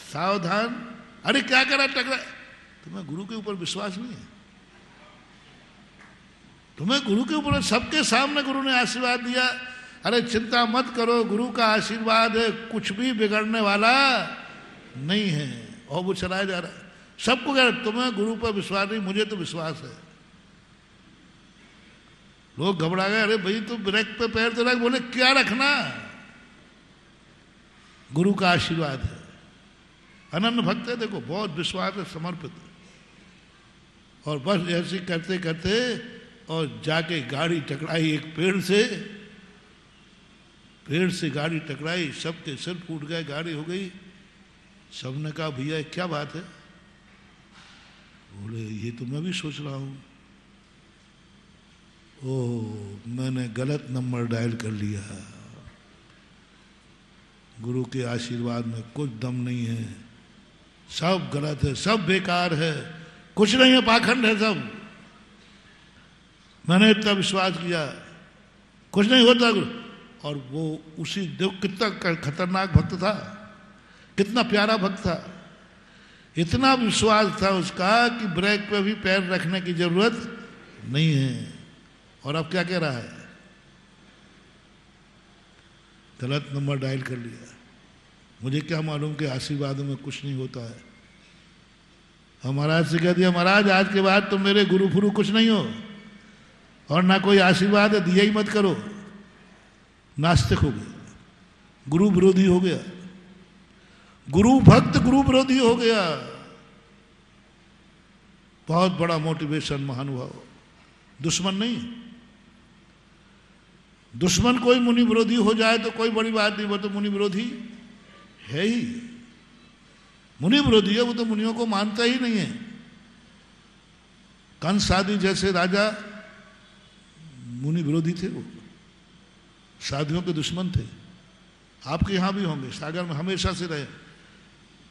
सावधान, अरे क्या कर रहा है, टकरा। तुम्हें गुरु के ऊपर विश्वास नहीं है, तुम्हें गुरु के ऊपर, सबके सामने गुरु ने आशीर्वाद दिया। अरे चिंता मत करो, गुरु का आशीर्वाद है, कुछ भी बिगड़ने वाला नहीं है। और वो चलाया जा रहा है, सबको कह रहा तुम्हें गुरु पर विश्वास नहीं, मुझे तो विश्वास है। लोग घबरा गए, अरे भाई तू ब्रेक पे पैर तो रख। बोले क्या रखना, गुरु का आशीर्वाद है। अनन्य भक्त है, देखो बहुत विश्वास है, समर्पित। और बस ऐसे करते करते और जाके गाड़ी टकराई एक पेड़ से, पेड़ से गाड़ी टकराई, सबके सिर फूट गए, गाड़ी हो गई। सबने कहा भैया क्या बात है। बोले ये तो मैं भी सोच रहा हूं, ओह मैंने गलत नंबर डायल कर लिया, गुरु के आशीर्वाद में कुछ दम नहीं है, सब गलत है, सब बेकार है, कुछ नहीं है, पाखंड है सब। मैंने इतना विश्वास किया, कुछ नहीं होता गुरु। और वो उसी देव, कितना खतरनाक भक्त था, कितना प्यारा भक्त था, इतना विश्वास था उसका कि ब्रेक पे भी पैर रखने की जरूरत नहीं है। और अब क्या कह रहा है, गलत नंबर डायल कर लिया। मुझे क्या मालूम कि आशीर्वादों में कुछ नहीं होता है। हम महाराज से कह दिया, महाराज आज के बाद तुम मेरे गुरु फुरु कुछ नहीं हो, और ना कोई आशीर्वाद है, दिया ही मत करो। नास्तिक हो गया, गुरु विरोधी हो गया, गुरु भक्त गुरु विरोधी हो गया। बहुत बड़ा मोटिवेशन महानुभाव, दुश्मन नहीं। दुश्मन कोई मुनि विरोधी हो जाए तो कोई बड़ी बात नहीं, वो तो मुनि विरोधी है ही। मुनि विरोधी है, वो तो मुनियों को मानता ही नहीं है। कंस आदि जैसे राजा मुनि विरोधी थे, वो साधुओं के दुश्मन थे। आपके यहां भी होंगे, सागर में हमेशा से रहे।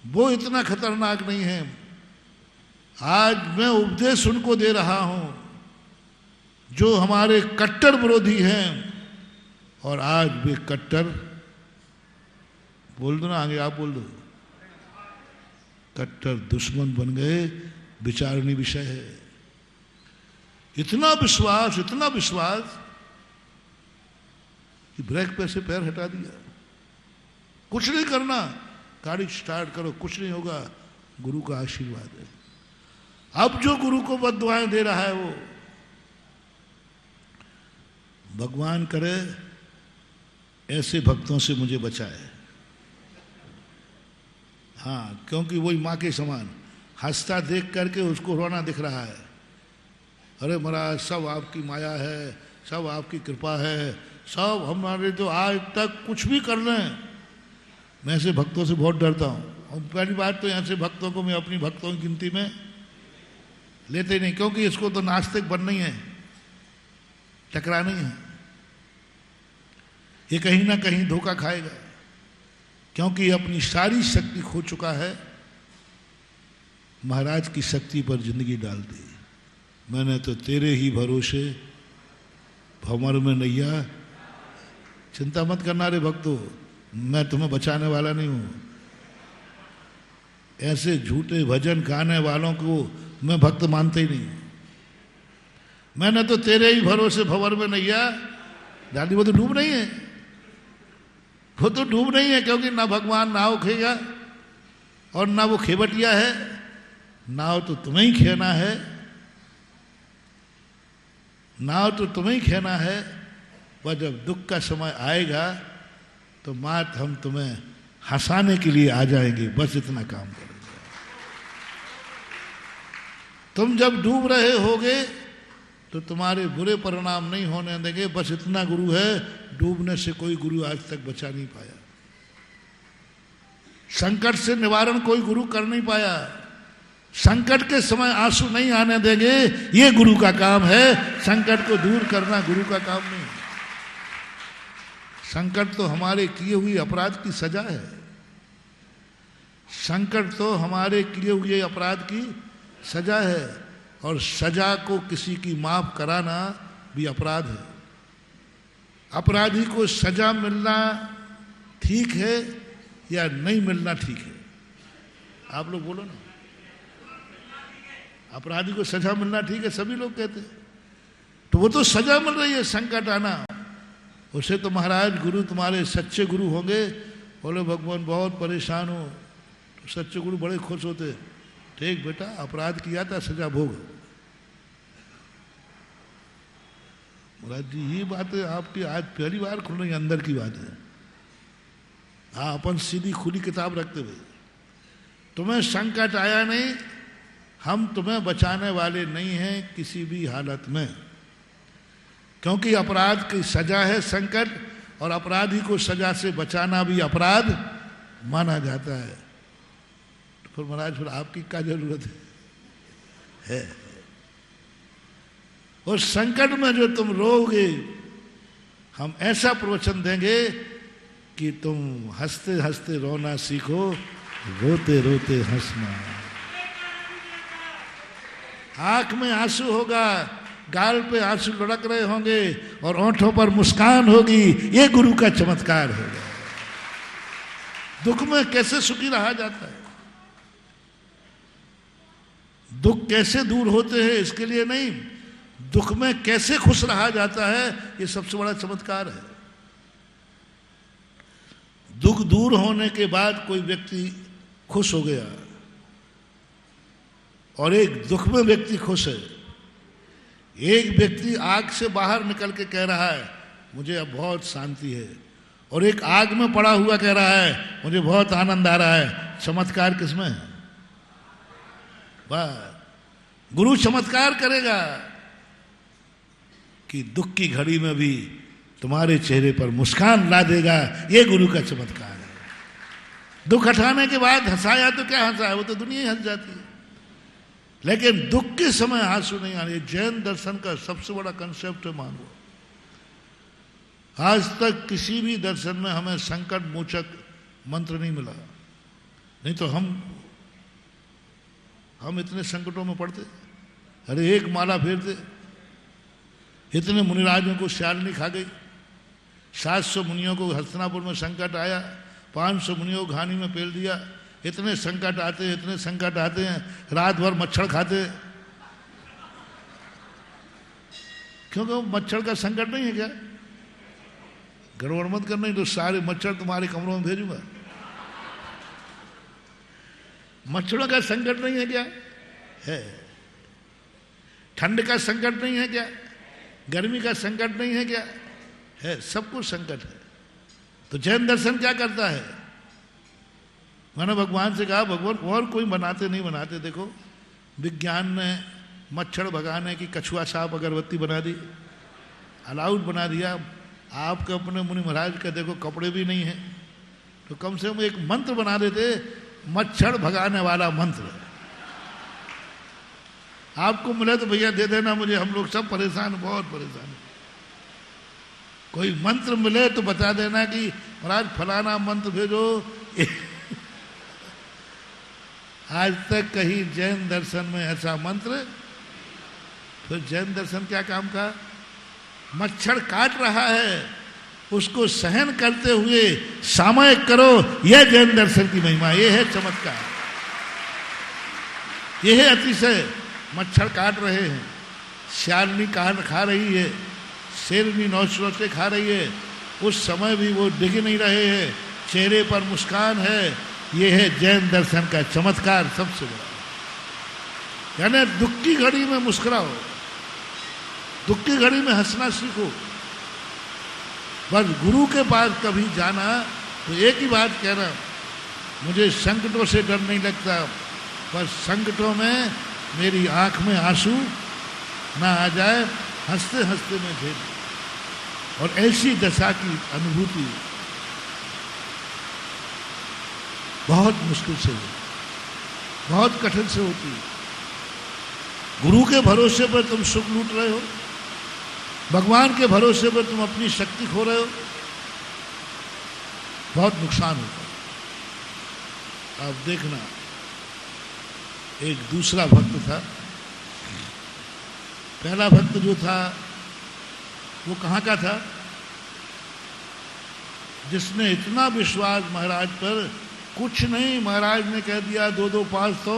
वो इतना खतरनाक नहीं है। आज मैं उपदेश उनको दे रहा हूं जो हमारे कट्टर विरोधी हैं, और आज वे कट्टर, बोल दो ना आगे, आप बोल दो, कट्टर दुश्मन बन गए। विचारणीय विषय है। इतना विश्वास, इतना विश्वास कि ब्रेक पे से पैर हटा दिया। कुछ नहीं करना, गाड़ी स्टार्ट करो, कुछ नहीं होगा, गुरु का आशीर्वाद है। अब जो गुरु को बद्दुआएं दे रहा है, वो भगवान करे ऐसे भक्तों से मुझे बचाए। हाँ, क्योंकि वही माँ के समान हंसता देख करके उसको रोना दिख रहा है। अरे महाराज सब आपकी माया है, सब आपकी कृपा है, सब हमारे जो आज तक कुछ भी कर लें। मैं ऐसे भक्तों से बहुत डरता हूँ। और पहली बात तो ऐसे भक्तों को मैं अपनी भक्तों की गिनती में लेते नहीं, क्योंकि इसको तो नास्तिक बनना ही है, टकराना ही है। ये कहीं ना कहीं धोखा खाएगा, क्योंकि अपनी सारी शक्ति खो चुका है, महाराज की शक्ति पर जिंदगी डाल दी। मैंने तो तेरे ही भरोसे भंवर में नैया, चिंता मत करना रे भक्तों, मैं तुम्हें बचाने वाला नहीं हूं। ऐसे झूठे भजन गाने वालों को मैं भक्त मानते ही नहीं। मैंने तो तेरे ही भरोसे भंवर में नैया डाली। वो तो डूब नहीं है, वो तो डूब नहीं है, क्योंकि ना भगवान नाव खेगा और ना वो खेवटिया है। नाव तो तुम्हें ही खेना है, नाव तो तुम्हें ही खेना है। वह जब दुख का समय आएगा तो मात हम तुम्हें हंसाने के लिए आ जाएंगे, बस इतना काम करेंगे। तुम जब डूब रहे होगे तो तुम्हारे बुरे परिणाम नहीं होने देंगे, बस इतना गुरु है। डूबने से कोई गुरु आज तक बचा नहीं पाया, संकट से निवारण कोई गुरु कर नहीं पाया। संकट के समय आंसू नहीं आने देंगे, ये गुरु का काम है। संकट को दूर करना गुरु का काम नहीं। संकट तो हमारे किए हुए अपराध की सजा है। संकट तो हमारे किए हुए अपराध की सजा है, और सजा को किसी की माफ कराना भी अपराध है। अपराधी को सजा मिलना ठीक है या नहीं मिलना ठीक है? आप लोग बोलो ना। अपराधी को सजा मिलना ठीक है, सभी लोग कहते हैं। तो वो तो सजा मिल रही है, संकट आना, उसे तो महाराज गुरु तुम्हारे सच्चे गुरु होंगे। बोले भगवान बहुत परेशान हो, तो सच्चे गुरु बड़े खुश होते, ठीक बेटा अपराध किया था, सजा भोग। महाराज जी ये बात है आपकी आज पहली बार खुल रही, अंदर की बात है। हाँ, अपन सीधी खुली किताब रखते हुए, तुम्हें संकट आया नहीं, हम तुम्हें बचाने वाले नहीं हैं किसी भी हालत में, क्योंकि अपराध की सजा है संकट, और अपराधी को सजा से बचाना भी अपराध माना जाता है। तो फिर महाराज फिर आपकी क्या जरूरत है? और संकट में जो तुम रोओगे, हम ऐसा प्रवचन देंगे कि तुम हंसते हंसते रोना सीखो, रोते रोते हंसना। आंख में आंसू होगा, गाल पे आंसू लुढ़क रहे होंगे और ओंठों पर मुस्कान होगी, ये गुरु का चमत्कार होगा। दुख में कैसे सुखी रहा जाता है, दुख कैसे दूर होते हैं इसके लिए नहीं, दुख में कैसे खुश रहा जाता है, ये सबसे बड़ा चमत्कार है। दुख दूर होने के बाद कोई व्यक्ति खुश हो गया और एक दुख में व्यक्ति खुश है। एक व्यक्ति आग से बाहर निकल के कह रहा है मुझे अब बहुत शांति है, और एक आग में पड़ा हुआ कह रहा है मुझे बहुत आनंद आ रहा है। चमत्कार किसमें है? वाह, गुरु चमत्कार करेगा कि दुख की घड़ी में भी तुम्हारे चेहरे पर मुस्कान ला देगा, ये गुरु का चमत्कार है। दुख हटाने के बाद हंसाया तो क्या हंसाया, वो तो दुनिया ही हंस जाती है, लेकिन दुख के समय आंसू नहीं आने। जैन दर्शन का सबसे बड़ा कंसेप्ट है, मानो आज तक किसी भी दर्शन में हमें संकट मोचक मंत्र नहीं मिला। नहीं तो हम इतने संकटों में पड़ते, अरे एक माला फेरते, इतने मुनिराजों को श्यालनी खा गई, 700 मुनियों को हस्तिनापुर में संकट आया, 500 मुनियों को घानी में पेल दिया। इतने संकट आते हैं, इतने संकट आते हैं, रात भर मच्छर खाते हैं। क्योंकि वो मच्छर का संकट नहीं है क्या? गड़बड़ मत करना, नहीं तो सारे मच्छर तुम्हारे कमरों में भेजूंगा। मच्छरों का संकट नहीं है क्या? है। ठंड का संकट नहीं है क्या? गर्मी का संकट नहीं है क्या? है। सब कुछ संकट है। तो जैन दर्शन क्या करता है? मैंने भगवान से कहा भगवान और कोई बनाते नहीं बनाते, देखो विज्ञान ने मच्छर भगाने की कछुआ सांप अगरबत्ती बना दी, अलाउड बना दिया। आपके अपने मुनि महाराज का देखो कपड़े भी नहीं है, तो कम से कम एक मंत्र बना देते, मच्छर भगाने वाला मंत्र। आपको मिले तो भैया दे देना मुझे, हम लोग सब परेशान, बहुत परेशान। कोई मंत्र मिले तो बता देना कि महाराज फलाना मंत्र भेजो। आज तक कहीं जैन दर्शन में ऐसा मंत्र, तो जैन दर्शन क्या काम का? मच्छर काट रहा है, उसको सहन करते हुए सामयिक करो, यह जैन दर्शन की महिमा, यह है चमत्कार, यह है अतिशय। मच्छर काट रहे हैं, श्यालनी खा रही है, शेरनी नौच-नौच खा रही है, उस समय भी वो डिग नहीं रहे हैं, चेहरे पर मुस्कान है, यह है जैन दर्शन का चमत्कार सबसे बड़ा। यानी दुख की घड़ी में मुस्कुराओ, दुख की घड़ी में हंसना सीखो। बस गुरु के पास कभी जाना तो एक ही बात कहना, मुझे संकटों से डर नहीं लगता, पर संकटों में मेरी आंख में आंसू ना आ जाए, हंसते हंसते मैं झेल। और ऐसी दशा की अनुभूति बहुत मुश्किल से होती, बहुत कठिन से होती है। गुरु के भरोसे पर तुम सुख लूट रहे हो, भगवान के भरोसे पर तुम अपनी शक्ति खो रहे हो, बहुत नुकसान होता है। अब देखना, एक दूसरा भक्त था, पहला भक्त जो था वो कहाँ का था? जिसने इतना विश्वास महाराज पर, कुछ नहीं महाराज ने कह दिया 2-2 5 तो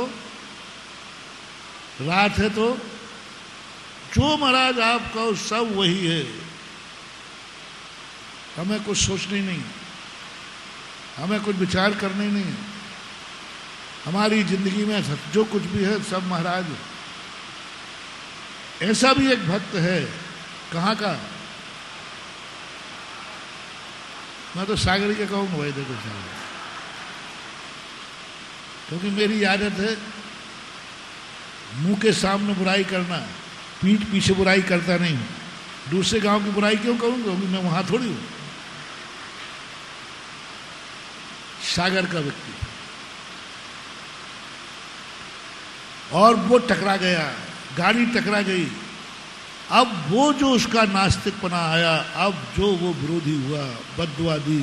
रात है, तो जो महाराज आप कहो सब वही है, हमें कुछ सोचनी नहीं, हमें कुछ विचार करनी नहीं, हमारी जिंदगी में जो कुछ भी है सब महाराज। ऐसा भी एक भक्त है, कहाँ का? मैं तो सागरी के कहूँगा भाई, देखो सागरी, क्योंकि मेरी आदत है मुंह के सामने बुराई करना, पीठ पीछे बुराई करता नहीं हूं। दूसरे गांव की बुराई क्यों करूंगा, क्योंकि मैं वहां थोड़ी हूं। सागर का व्यक्ति, और वो टकरा गया, गाड़ी टकरा गई। अब वो जो उसका नास्तिकपना आया, अब जो वो विरोधी हुआ, बद्दुआ दी,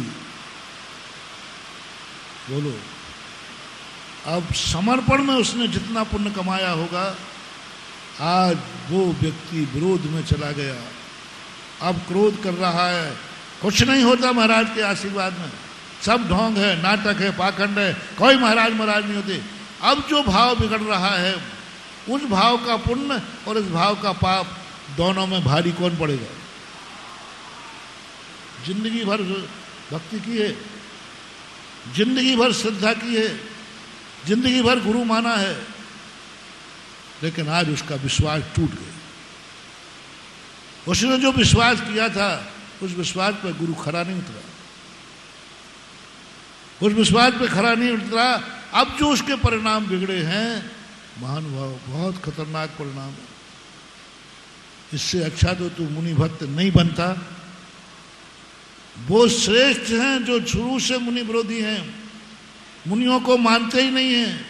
बोलो, अब समर्पण में उसने जितना पुण्य कमाया होगा, आज वो व्यक्ति विरोध में चला गया, अब क्रोध कर रहा है। कुछ नहीं होता महाराज के आशीर्वाद में, सब ढोंग है, नाटक है, पाखंड है, कोई महाराज नहीं होते। अब जो भाव बिगड़ रहा है, उस भाव का पुण्य और इस भाव का पाप, दोनों में भारी कौन पड़ेगा? जिंदगी भर भक्ति की है, जिंदगी भर श्रद्धा की है, जिंदगी भर गुरु माना है, लेकिन आज उसका विश्वास टूट गया। उसने जो विश्वास किया था, उस विश्वास पर गुरु खरा नहीं उतरा, उस विश्वास पे खरा नहीं उतरा। अब जो उसके परिणाम बिगड़े हैं, महानुभाव, बहुत खतरनाक परिणाम है। इससे अच्छा तो तू मुनि भक्त नहीं बनता। वो श्रेष्ठ हैं जो शुरू से मुनि विरोधी हैं, मुनियों को मानते ही नहीं हैं,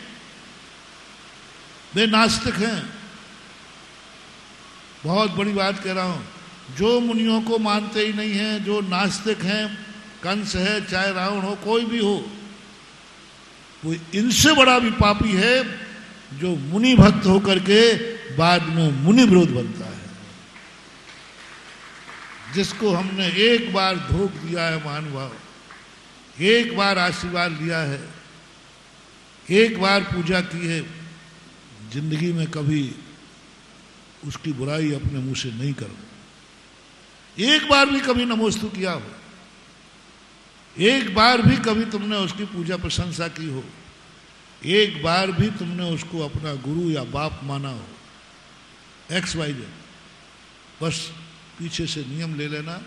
वे नास्तिक हैं। बहुत बड़ी बात कह रहा हूं, जो मुनियों को मानते ही नहीं हैं, जो नास्तिक हैं, कंस है चाहे रावण हो, कोई भी हो, वो इनसे बड़ा भी पापी है जो मुनि भक्त होकर के बाद में मुनि विरोध बनता है। जिसको हमने एक बार धोख दिया है महानुभाव, एक बार आशीर्वाद लिया है, एक बार पूजा की है, जिंदगी में कभी उसकी बुराई अपने मुंह से नहीं करो। एक बार भी कभी नमोस्तु किया हो, एक बार भी कभी तुमने उसकी पूजा प्रशंसा की हो, एक बार भी तुमने उसको अपना गुरु या बाप माना हो, XYZ, बस पीछे से नियम ले लेना।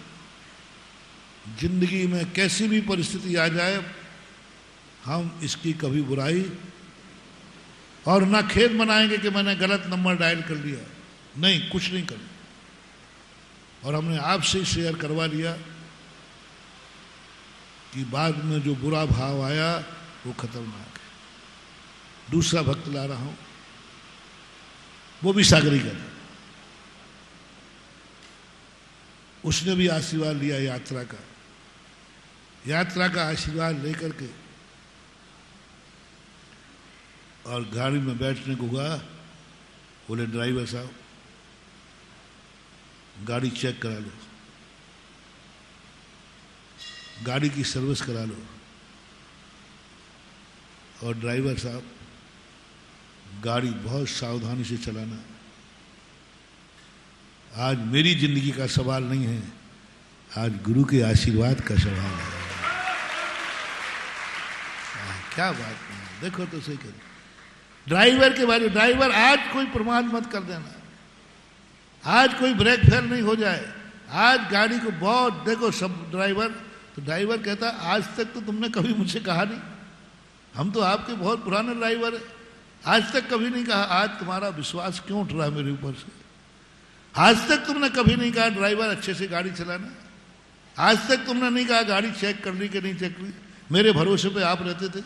जिंदगी में कैसी भी परिस्थिति आ जाए, हम इसकी कभी बुराई और ना खेद मनाएंगे कि मैंने गलत नंबर डायल कर लिया, नहीं, कुछ नहीं कर। और हमने आपसे ही शेयर करवा लिया कि बाद में जो बुरा भाव आया वो खतरनाक है। दूसरा भक्त ला रहा हूं। वो भी सागरीकन। उसने भी आशीर्वाद लिया यात्रा का आशीर्वाद लेकर के और गाड़ी में बैठने को हुआ। बोले ड्राइवर साहब गाड़ी चेक करा लो, गाड़ी की सर्विस करा लो। और ड्राइवर साहब गाड़ी बहुत सावधानी से चलाना, आज मेरी जिंदगी का सवाल नहीं है, आज गुरु के आशीर्वाद का सवाल है। क्या बात है, देखो तो सही करें। ड्राइवर के बारे में, ड्राइवर आज कोई प्रमाद मत कर देना, आज कोई ब्रेक फेल नहीं हो जाए। आज गाड़ी को बहुत देखो सब ड्राइवर, तो ड्राइवर कहता आज तक तो तुमने कभी मुझसे कहा नहीं, हम तो आपके बहुत पुराने ड्राइवर हैं, आज तक कभी नहीं कहा। आज तुम्हारा विश्वास क्यों उठ रहा है मेरे ऊपर से? आज तक तुमने कभी नहीं कहा ड्राइवर अच्छे से गाड़ी चलाना, आज तक तुमने नहीं कहा गाड़ी चेक कर ली कि नहीं चेक ली। मेरे भरोसे पे आप रहते थे,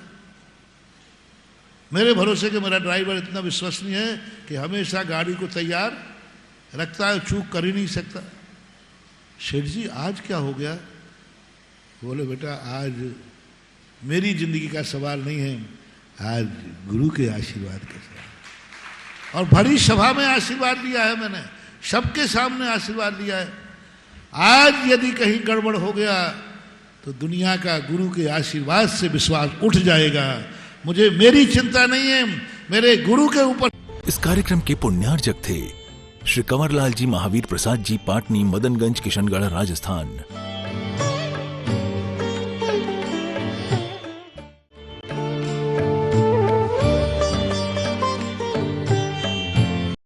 मेरे भरोसे के मेरा ड्राइवर इतना विश्वसनीय है कि हमेशा गाड़ी को तैयार रखता है, चूक कर ही नहीं सकता। शेठ जी आज क्या हो गया? बोले बेटा आज मेरी जिंदगी का सवाल नहीं है, आज गुरु के आशीर्वाद का सवाल। और भरी सभा में आशीर्वाद लिया है मैंने, सबके सामने आशीर्वाद लिया है। आज यदि कहीं गड़बड़ हो गया तो दुनिया का गुरु के आशीर्वाद से विश्वास उठ जाएगा। मुझे मेरी चिंता नहीं है, मेरे गुरु के ऊपर। इस कार्यक्रम के पुण्यार्जक थे श्री कंवरलाल जी महावीर प्रसाद जी, पाटनी, मदनगंज, किशनगढ़, राजस्थान।